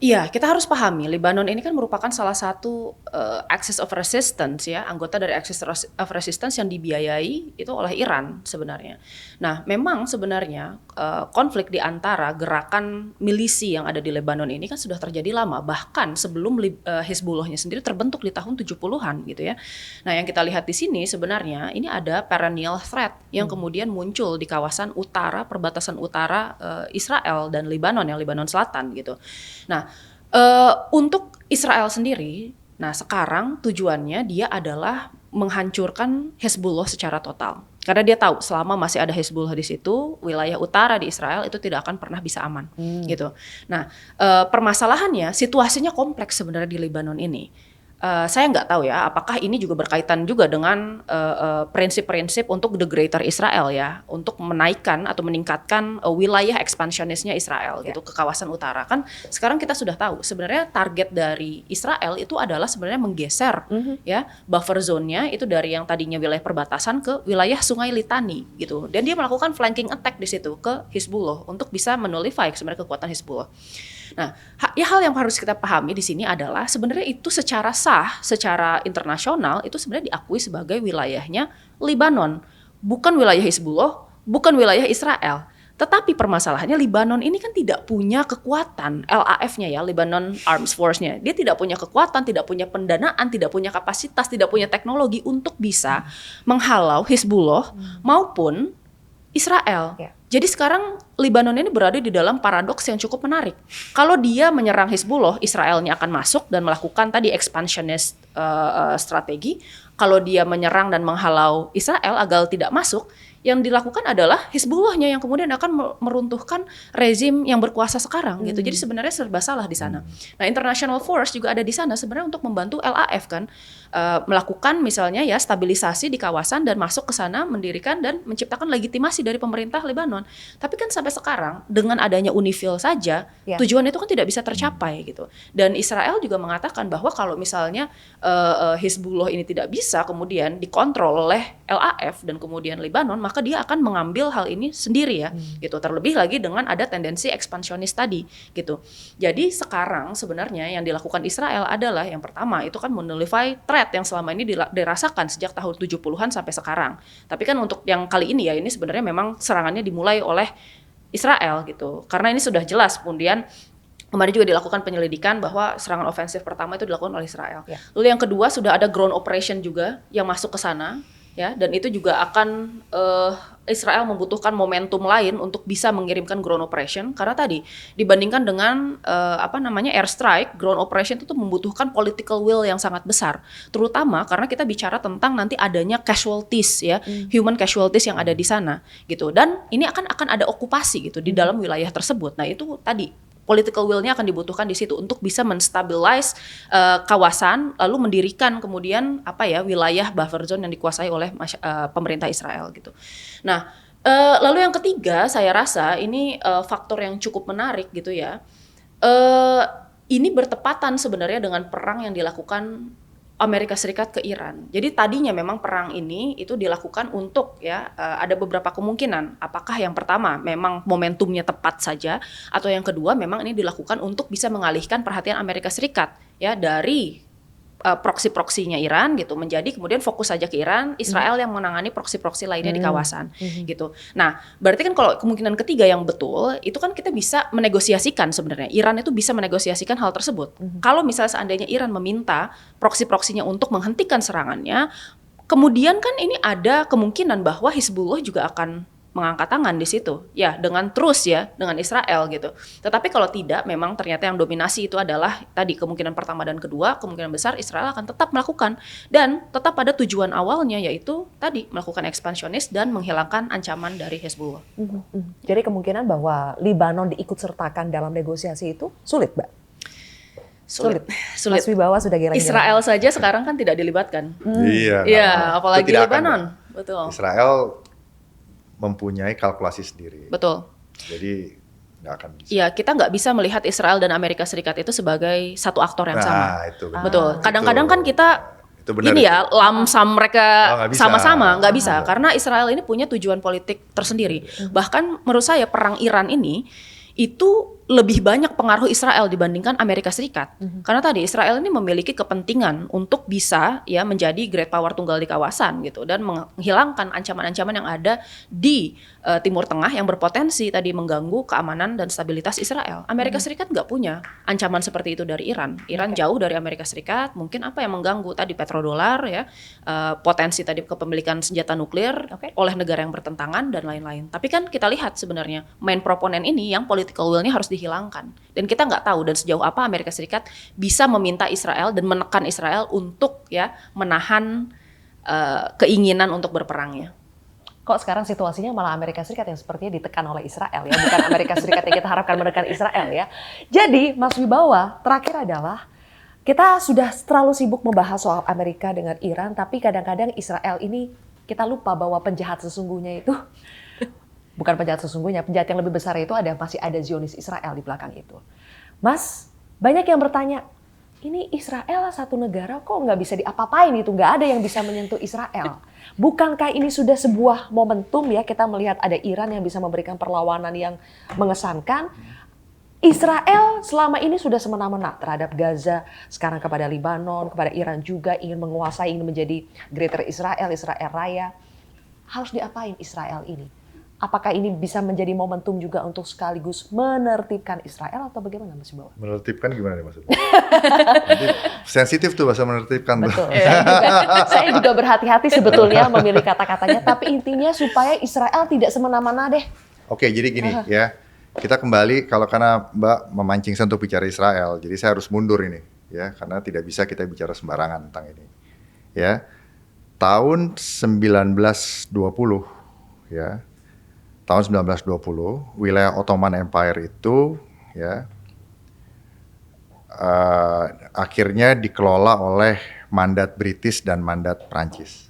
Iya, kita harus pahami Libanon ini kan merupakan salah satu Axis of Resistance ya, anggota dari Axis of Resistance yang dibiayai itu oleh Iran sebenarnya. Nah, memang sebenarnya konflik di antara gerakan milisi yang ada di Lebanon ini kan sudah terjadi lama, bahkan sebelum Hizbullahnya sendiri terbentuk di tahun 70-an gitu ya. Nah, yang kita lihat di sini sebenarnya ini ada perennial threat yang kemudian muncul di kawasan utara, perbatasan utara Israel dan Lebanon, yang Lebanon Selatan gitu. Nah, untuk Israel sendiri, nah sekarang tujuannya dia adalah menghancurkan Hezbollah secara total. Karena dia tahu selama masih ada Hezbollah di situ, wilayah utara di Israel itu tidak akan pernah bisa aman, gitu. Nah, permasalahannya, situasinya kompleks sebenarnya di Lebanon ini. Saya nggak tahu ya, apakah ini juga berkaitan juga dengan prinsip-prinsip untuk the greater Israel ya, untuk menaikkan atau meningkatkan wilayah ekspansionisnya Israel gitu ke kawasan utara. Kan sekarang kita sudah tahu sebenarnya target dari Israel itu adalah sebenarnya menggeser ya buffer zone-nya itu dari yang tadinya wilayah perbatasan ke wilayah Sungai Litani gitu. Dan dia melakukan flanking attack di situ ke Hizbullah untuk bisa menullify sebenarnya kekuatan Hizbullah. Nah, hal yang harus kita pahami di sini adalah sebenarnya itu secara sah, secara internasional itu sebenarnya diakui sebagai wilayahnya Lebanon, bukan wilayah Hizbullah, bukan wilayah Israel. Tetapi permasalahannya Lebanon ini kan tidak punya kekuatan, LAF-nya ya, Lebanon Armed Force-nya. Dia tidak punya kekuatan, tidak punya pendanaan, tidak punya kapasitas, tidak punya teknologi untuk bisa menghalau Hizbullah maupun Israel. Jadi sekarang Lebanon ini berada di dalam paradoks yang cukup menarik. Kalau dia menyerang Hizbullah, Israelnya akan masuk dan melakukan tadi expansionist strategi. Kalau dia menyerang dan menghalau Israel agar tidak masuk, yang dilakukan adalah Hizbullahnya yang kemudian akan meruntuhkan rezim yang berkuasa sekarang gitu. Jadi sebenarnya serba salah di sana. Nah, international force juga ada di sana sebenarnya untuk membantu LAF kan melakukan misalnya ya stabilisasi di kawasan dan masuk ke sana mendirikan dan menciptakan legitimasi dari pemerintah Lebanon. Tapi kan sampai sekarang dengan adanya UNIFIL saja tujuan itu kan tidak bisa tercapai gitu. Dan Israel juga mengatakan bahwa kalau misalnya Hizbullah ini tidak bisa kemudian dikontrol oleh LAF dan kemudian Lebanon, maka dia akan mengambil hal ini sendiri ya gitu. Terlebih lagi dengan ada tendensi ekspansionis tadi gitu. Jadi sekarang sebenarnya yang dilakukan Israel adalah yang pertama itu kan menullify threat yang selama ini dirasakan sejak tahun 70-an sampai sekarang. Tapi kan untuk yang kali ini ya ini sebenarnya memang serangannya dimulai oleh Israel gitu. Karena ini sudah jelas kemudian kemarin juga dilakukan penyelidikan bahwa serangan ofensif pertama itu dilakukan oleh Israel. Lalu yang kedua sudah ada ground operation juga yang masuk ke sana. Ya, dan itu juga akan Israel membutuhkan momentum lain untuk bisa mengirimkan ground operation karena tadi dibandingkan dengan airstrike, ground operation itu tuh membutuhkan political will yang sangat besar, terutama karena kita bicara tentang nanti adanya casualties ya, human casualties yang ada di sana gitu, dan ini akan ada okupasi gitu di dalam wilayah tersebut. Nah itu tadi political will-nya akan dibutuhkan di situ untuk bisa menstabilize kawasan, lalu mendirikan kemudian wilayah buffer zone yang dikuasai oleh pemerintah Israel gitu. Nah, lalu yang ketiga saya rasa ini faktor yang cukup menarik gitu ya. Ini bertepatan sebenarnya dengan perang yang dilakukan Amerika Serikat ke Iran. Jadi tadinya memang perang ini itu dilakukan untuk ada beberapa kemungkinan. Apakah yang pertama memang momentumnya tepat saja, atau yang kedua memang ini dilakukan untuk bisa mengalihkan perhatian Amerika Serikat ya dari proksi-proksinya Iran gitu menjadi kemudian fokus saja ke Iran, Israel yang menangani proksi-proksi lainnya di kawasan gitu. Nah, berarti kan kalau kemungkinan ketiga yang betul itu kan kita bisa menegosiasikan sebenarnya. Iran itu bisa menegosiasikan hal tersebut. Kalau misalnya seandainya Iran meminta proksi-proksinya untuk menghentikan serangannya, kemudian kan ini ada kemungkinan bahwa Hizbullah juga akan mengangkat tangan di situ ya dengan terus ya dengan Israel gitu. Tetapi kalau tidak memang ternyata yang dominasi itu adalah tadi kemungkinan pertama dan kedua, kemungkinan besar Israel akan tetap melakukan dan tetap pada tujuan awalnya yaitu tadi melakukan ekspansionis dan menghilangkan ancaman dari Hezbollah. Jadi kemungkinan bahwa Lebanon diikut sertakan dalam negosiasi itu sulit, Mbak? Sulit. Mas Wibawa sudah kira-kira. Israel saja sekarang kan tidak dilibatkan. Iya, apalagi Lebanon. Betul. Israel mempunyai kalkulasi sendiri. Betul. Jadi nggak akan bisa. Iya, kita nggak bisa melihat Israel dan Amerika Serikat itu sebagai satu aktor yang sama. Itu benar. Betul. Kadang-kadang kan kita ini ya lamsam mereka sama-sama nggak bisa karena Israel ini punya tujuan politik tersendiri. Bahkan menurut saya perang Iran ini itu lebih banyak pengaruh Israel dibandingkan Amerika Serikat. Karena tadi Israel ini memiliki kepentingan untuk bisa ya menjadi great power tunggal di kawasan gitu dan menghilangkan ancaman-ancaman yang ada di Timur Tengah yang berpotensi tadi mengganggu keamanan dan stabilitas Israel. Amerika Serikat nggak punya ancaman seperti itu dari Iran. Iran jauh dari Amerika Serikat. Mungkin apa yang mengganggu tadi petrodolar ya, potensi tadi kepemilikan senjata nuklir oleh negara yang bertentangan dan lain-lain. Tapi kan kita lihat sebenarnya main proponen ini yang political will-nya harus dihilangkan. Dan kita nggak tahu dan sejauh apa Amerika Serikat bisa meminta Israel dan menekan Israel untuk ya menahan keinginan untuk berperangnya. Kok sekarang situasinya malah Amerika Serikat yang sepertinya ditekan oleh Israel ya, bukan Amerika Serikat yang kita harapkan menekan Israel ya. Jadi Mas Wibawa, terakhir adalah Kita sudah terlalu sibuk membahas soal Amerika dengan Iran, tapi kadang-kadang Israel ini kita lupa bahwa penjahat sesungguhnya itu bukan penjahat sesungguhnya, penjahat yang lebih besar itu masih ada Zionis Israel di belakang itu. Mas, banyak yang bertanya, ini Israel satu negara kok nggak bisa diapa-apain itu, nggak ada yang bisa menyentuh Israel. Bukankah ini sudah sebuah momentum ya, kita melihat ada Iran yang bisa memberikan perlawanan yang mengesankan. Israel selama ini sudah semena-mena terhadap Gaza, sekarang kepada Lebanon, kepada Iran juga ingin menguasai, ingin menjadi Greater Israel, Israel Raya. Harus diapain Israel ini? Apakah ini bisa menjadi momentum juga untuk sekaligus menertibkan Israel atau bagaimana Mas Wibawa? Menertibkan gimana nih maksudnya? Nanti sensitif tuh bahasa menertibkan. Betul, saya juga berhati-hati sebetulnya memilih kata-katanya, tapi intinya supaya Israel tidak semena-mena deh. Oke, jadi gini ya. Kita kembali, karena Mbak memancing saya untuk bicara Israel, jadi saya harus mundur ini, ya, karena tidak bisa kita bicara sembarangan tentang ini, ya. Tahun 1920, ya, tahun 1920, wilayah Ottoman Empire itu, ya, akhirnya dikelola oleh mandat British dan mandat Prancis,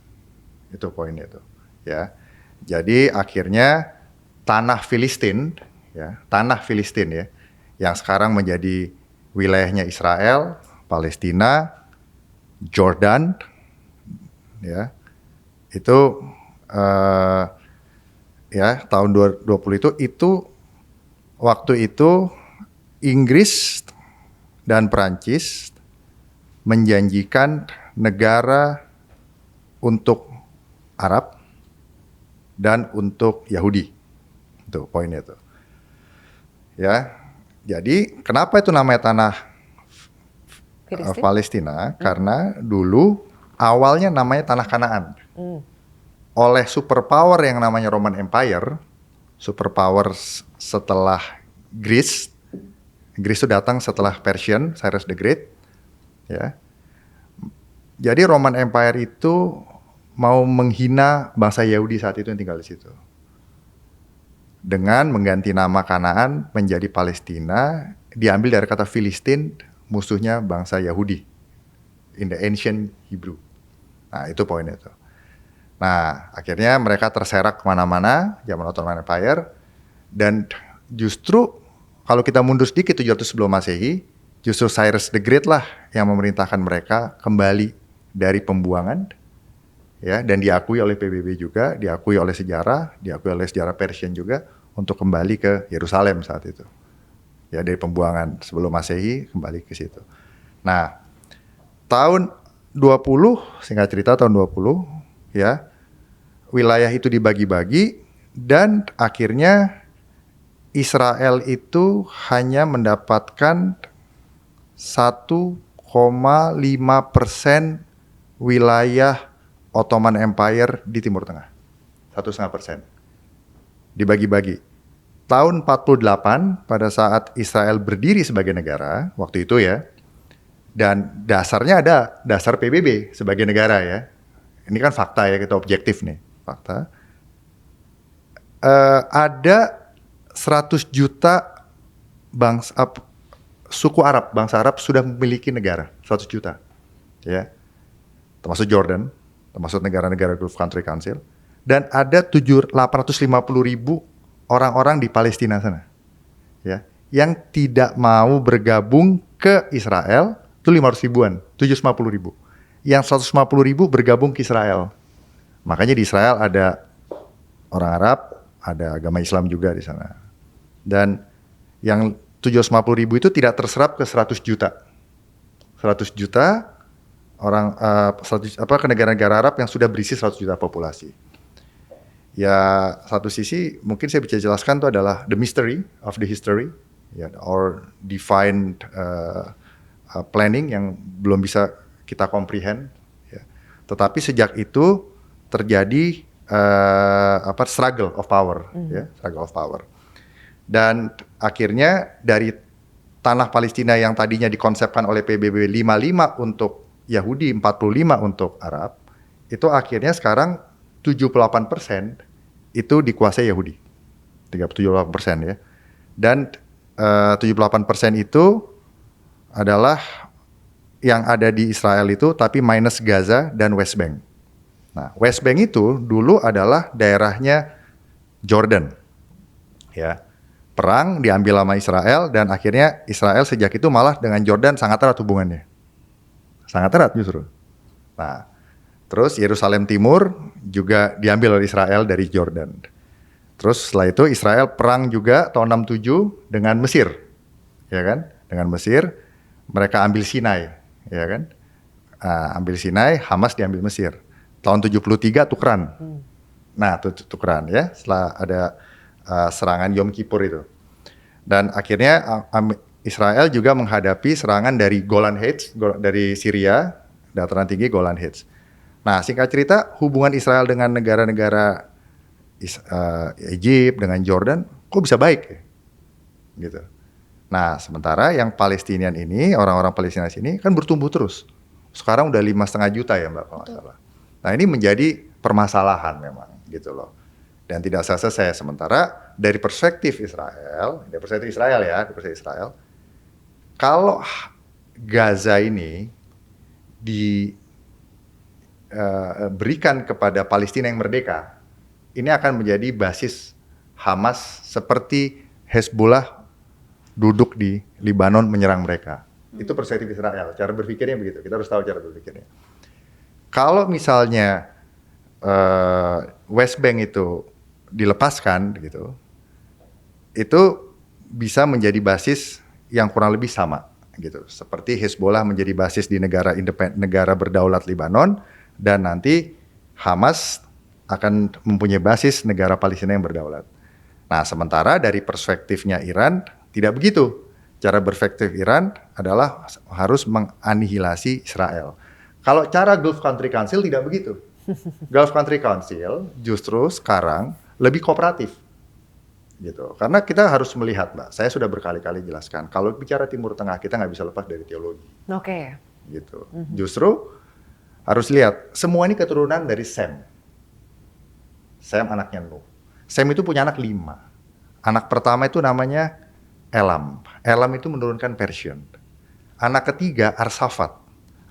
itu poinnya itu, ya. Jadi akhirnya tanah Filistin ya, yang sekarang menjadi wilayahnya Israel, Palestina, Jordan, ya, itu ya tahun 2020 itu waktu itu Inggris dan Prancis menjanjikan negara untuk Arab dan untuk Yahudi, itu poinnya itu. Ya, jadi kenapa itu namanya tanah Palestina? Karena dulu awalnya namanya tanah Kanaan. Oleh superpower yang namanya Roman Empire, superpower setelah Greece itu datang setelah Persian, Cyrus the Great. Ya, jadi Roman Empire itu mau menghina bangsa Yahudi saat itu yang tinggal di situ, dengan mengganti nama Kanaan menjadi Palestina, diambil dari kata Filistin, musuhnya bangsa Yahudi in the ancient Hebrew. Nah, itu poinnya itu. Nah, akhirnya mereka terserak kemana-mana zaman Ottoman Empire, dan justru kalau kita mundur sedikit 700 sebelum Masehi, justru Cyrus the Great lah yang memerintahkan mereka kembali dari pembuangan, ya, dan diakui oleh PBB juga, diakui oleh sejarah Persian juga, untuk kembali ke Yerusalem saat itu. Ya, dari pembuangan sebelum Masehi kembali ke situ. Nah, tahun 20, singkat cerita tahun 20, ya, wilayah itu dibagi-bagi dan akhirnya Israel itu hanya mendapatkan 1,5% wilayah Ottoman Empire di Timur Tengah, 1,5%, dibagi-bagi. Tahun 48 pada saat Israel berdiri sebagai negara waktu itu ya, dan dasarnya ada dasar PBB sebagai negara ya. Ini kan fakta ya, kita objektif nih, fakta. Ada 100 juta suku Arab, bangsa Arab sudah memiliki negara, 100 juta, ya, termasuk Jordan, termasuk negara-negara Gulf Country Council, dan ada 850.000 orang-orang di Palestina sana, ya, yang tidak mau bergabung ke Israel, itu 500 ribuan, 750.000, yang 150.000 bergabung ke Israel. Makanya di Israel ada orang Arab, ada agama Islam juga di sana, dan yang 750.000 itu tidak terserap ke 100 juta, 100 juta orang ke negara-negara Arab yang sudah berisi 100 juta populasi. Ya, satu sisi mungkin saya bisa jelaskan itu adalah the mystery of the history, ya, or defined planning yang belum bisa kita comprehend. Ya. Tetapi sejak itu terjadi struggle of power, ya, struggle of power. Dan akhirnya dari tanah Palestina yang tadinya dikonsepkan oleh PBB 55 untuk Yahudi, 45 untuk Arab, itu akhirnya sekarang 78% itu dikuasai Yahudi, 78% ya. Dan 78% itu adalah yang ada di Israel itu, tapi minus Gaza dan West Bank. Nah, West Bank itu dulu adalah daerahnya Jordan. Ya. Perang diambil sama Israel dan akhirnya Israel sejak itu malah dengan Jordan sangat erat hubungannya. Sangat erat justru. Nah, terus Yerusalem Timur juga diambil oleh Israel dari Jordan. Terus setelah itu Israel perang juga tahun 67 dengan Mesir. Ya kan? Dengan Mesir, mereka ambil Sinai, ya kan? Ambil Sinai, Hamas diambil Mesir. Tahun 73 tukeran. Nah, tukeran ya, setelah ada serangan Yom Kippur itu. Dan akhirnya Israel juga menghadapi serangan dari Golan Heights, dari Syria, dataran tinggi Golan Heights. Nah, singkat cerita, hubungan Israel dengan negara-negara Egypt, dengan Jordan, kok bisa baik ya? Gitu. Nah, sementara yang Palestinian ini, orang-orang Palestina sini kan bertumbuh terus. Sekarang udah 5,5 juta ya Mbak, kalau nggak salah. Nah, ini menjadi permasalahan memang, gitu loh. Dan tidak selesai. Sementara dari perspektif Israel, kalau Gaza ini diberikan kepada Palestina yang merdeka, ini akan menjadi basis Hamas seperti Hezbollah duduk di Libanon menyerang mereka. Itu perspektif Israel. Cara berpikirnya begitu. Kita harus tahu cara berpikirnya. Kalau misalnya West Bank itu dilepaskan, gitu, itu bisa menjadi basis yang kurang lebih sama, gitu. Seperti Hezbollah menjadi basis di negara berdaulat Libanon, dan nanti Hamas akan mempunyai basis negara Palestina yang berdaulat. Nah, sementara dari perspektifnya Iran tidak begitu. Cara berpikir Iran adalah harus menganihilasi Israel. Kalau cara Gulf Country Council tidak begitu. Gulf Country Council justru sekarang lebih kooperatif. Gitu. Karena kita harus melihat, Mbak, saya sudah berkali-kali jelaskan, kalau bicara Timur Tengah kita nggak bisa lepas dari teologi. Oke. Gitu. Justru harus lihat, semua ini keturunan dari Sem. Sem anaknya Nuh. Sem itu punya anak 5. Anak pertama itu namanya Elam. Elam itu menurunkan Persian. Anak ketiga Arsafat.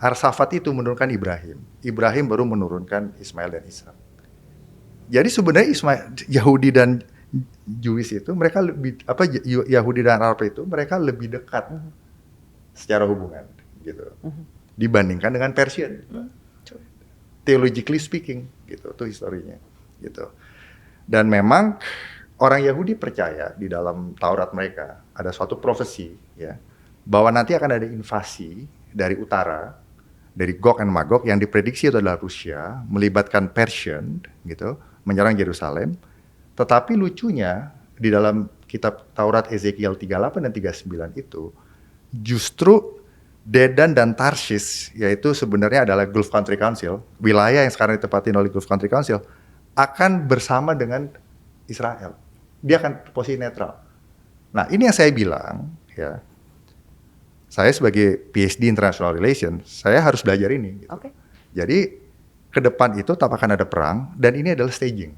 Arsafat itu menurunkan Ibrahim. Ibrahim baru menurunkan Ismail dan Ishak. Jadi sebenarnya Yahudi dan Jewish itu mereka lebih Yahudi dan Arab itu mereka lebih dekat secara hubungan gitu. Dibandingkan dengan Persian. Theologically speaking gitu, itu historinya gitu. Dan memang orang Yahudi percaya di dalam Taurat mereka ada suatu profesi ya bahwa nanti akan ada invasi dari utara, dari Gog and Magog yang diprediksi itu adalah Rusia melibatkan Persian gitu, menyerang Yerusalem. Tetapi lucunya di dalam kitab Taurat Ezekiel 38 dan 39 itu justru Dedan dan Tarshish, yaitu sebenarnya adalah Gulf Country Council, wilayah yang sekarang ditempatin oleh Gulf Country Council, akan bersama dengan Israel. Dia akan posisi netral. Nah, ini yang saya bilang, ya. Saya sebagai PhD International Relations, saya harus belajar ini. Gitu. Okay. Jadi, ke depan itu tak akan ada perang, dan ini adalah staging.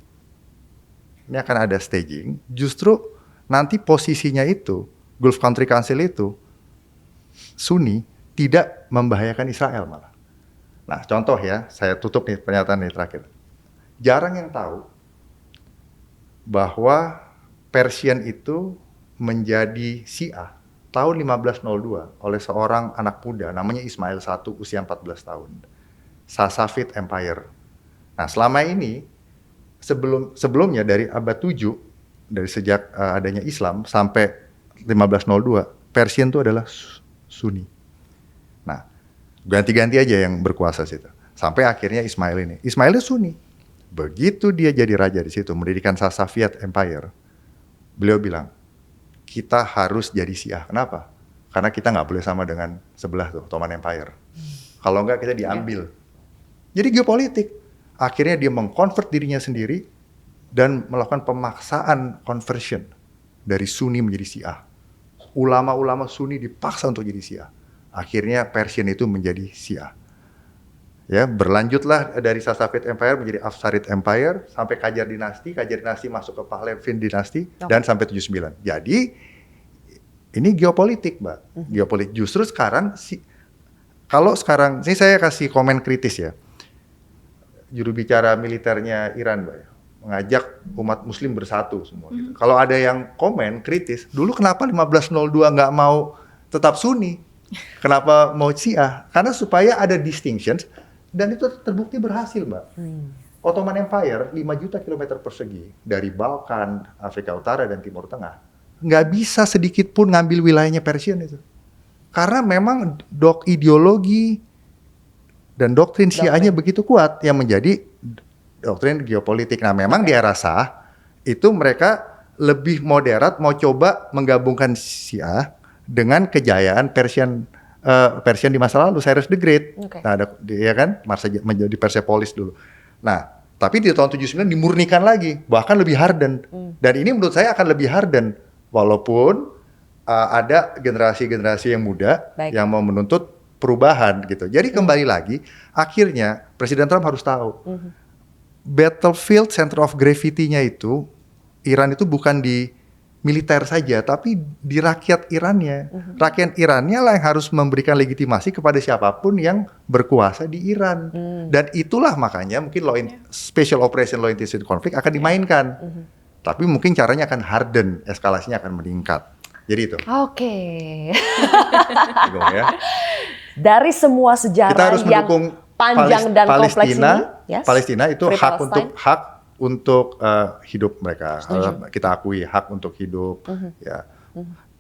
Ini akan ada staging. Justru nanti posisinya itu, Gulf Country Council itu, Sunni, tidak membahayakan Israel malah. Nah, contoh ya, saya tutup nih pernyataan ini terakhir. Jarang yang tahu bahwa Persian itu menjadi Syiah tahun 1502 oleh seorang anak muda namanya Ismail I usia 14 tahun. Safavid Empire. Nah, selama ini sebelumnya dari abad 7 dari sejak adanya Islam sampai 1502 Persian itu adalah Sunni. Nah, ganti-ganti aja yang berkuasa situ. Sampai akhirnya Ismail ini. Ismail itu Sunni. Begitu dia jadi raja di situ, mendirikan Safavid Empire, beliau bilang, kita harus jadi Syiah. Kenapa? Karena kita nggak boleh sama dengan sebelah tuh, Ottoman Empire. Kalau nggak kita diambil. Jadi geopolitik. Akhirnya dia mengkonvert dirinya sendiri dan melakukan pemaksaan conversion dari Sunni menjadi Syiah. Ulama-ulama Sunni dipaksa untuk jadi Syiah. Akhirnya Persian itu menjadi Syiah. Ya, berlanjutlah dari Safavid Empire menjadi Afsarid Empire sampai Qajar dinasti masuk ke Pahlavi dinasti dan sampai 79. Jadi ini geopolitik, Mbak. Geopolitik. Justru sekarang Kalau sekarang, ini saya kasih komen kritis ya. Juru bicara militernya Iran, Mbak, ya, mengajak umat Muslim bersatu semua. Gitu. Kalau ada yang komen kritis, dulu kenapa 1502 nggak mau tetap Sunni? Kenapa mau Syiah? Karena supaya ada distinctions, dan itu terbukti berhasil, Mbak. Ottoman Empire 5 juta kilometer persegi dari Balkan, Afrika Utara dan Timur Tengah, nggak bisa sedikit pun ngambil wilayahnya Persian itu. Karena memang ideologi dan doktrin Syiahnya begitu kuat yang menjadi doktrin geopolitik. Nah, memang di era Shah itu mereka lebih moderat, mau coba menggabungkan Syiah dengan kejayaan Persian di masa lalu, Cyrus the Great. Nah, ada dia kan menjadi Persepolis dulu. Nah, tapi di tahun 79 dimurnikan lagi, bahkan lebih harden. Dan ini menurut saya akan lebih harden, walaupun ada generasi-generasi yang muda yang mau menuntut perubahan gitu. Jadi kembali lagi, akhirnya Presiden Trump harus tahu battlefield center of gravity-nya itu Iran itu bukan di militer saja, tapi di rakyat Irannya. Rakyat Irannya lah yang harus memberikan legitimasi kepada siapapun yang berkuasa di Iran. Dan itulah makanya mungkin special operation law intensive conflict akan dimainkan. Tapi mungkin caranya akan harden, eskalasinya akan meningkat. Jadi itu. Oke. Ya. Dari semua sejarah kita harus yang mendukung panjang dan kompleks ini, Palestina itu Free hak untuk hidup mereka. Kita akui hak untuk hidup. Ya.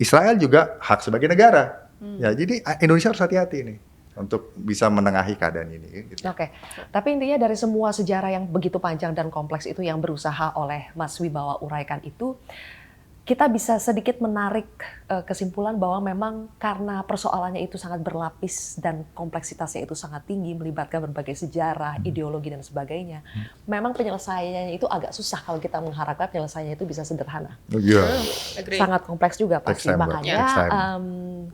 Israel juga hak sebagai negara. Ya, jadi Indonesia harus hati-hati nih untuk bisa menengahi keadaan ini. Gitu. Oke, tapi intinya dari semua sejarah yang begitu panjang dan kompleks itu yang berusaha oleh Mas Wibawa uraikan itu, kita bisa sedikit menarik kesimpulan bahwa memang karena persoalannya itu sangat berlapis dan kompleksitasnya itu sangat tinggi, melibatkan berbagai sejarah, ideologi dan sebagainya, memang penyelesaiannya itu agak susah kalau kita mengharapkan penyelesaiannya itu bisa sederhana. Sangat kompleks juga pasti, makanya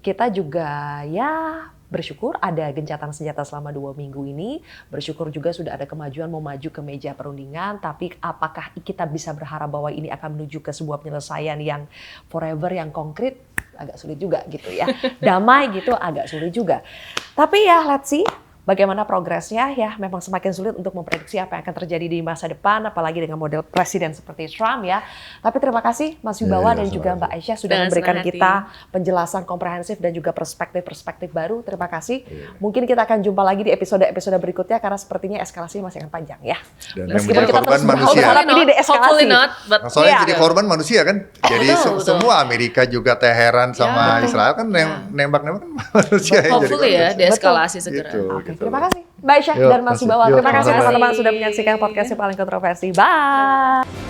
kita juga ya bersyukur ada gencatan senjata selama 2 minggu ini, bersyukur juga sudah ada kemajuan mau maju ke meja perundingan, tapi apakah kita bisa berharap bahwa ini akan menuju ke sebuah penyelesaian yang forever, yang konkret, agak sulit juga gitu ya. Damai gitu agak sulit juga. Tapi ya let's see bagaimana progresnya ya, memang semakin sulit untuk memprediksi apa yang akan terjadi di masa depan, apalagi dengan model presiden seperti Trump ya. Tapi terima kasih Mas Wibawa dan juga Mbak Aisyah sudah memberikan kita penjelasan komprehensif dan juga perspektif-perspektif baru. Terima kasih. Mungkin kita akan jumpa lagi di episode-episode berikutnya karena sepertinya eskalasi masih akan panjang ya. Dan meskipun kita terus berharap ini deeskalasi. Soalnya jadi korban manusia kan. Jadi semua Amerika juga Teheran sama Israel kan nembak-nembak kan manusia. Hopefully ya deeskalasi segera. Gitu. Terima kasih Mbak Aisyah dan Mas Wibawa. Terima kasih teman-teman sudah menyaksikan podcast Paling Kontroversi. Bye.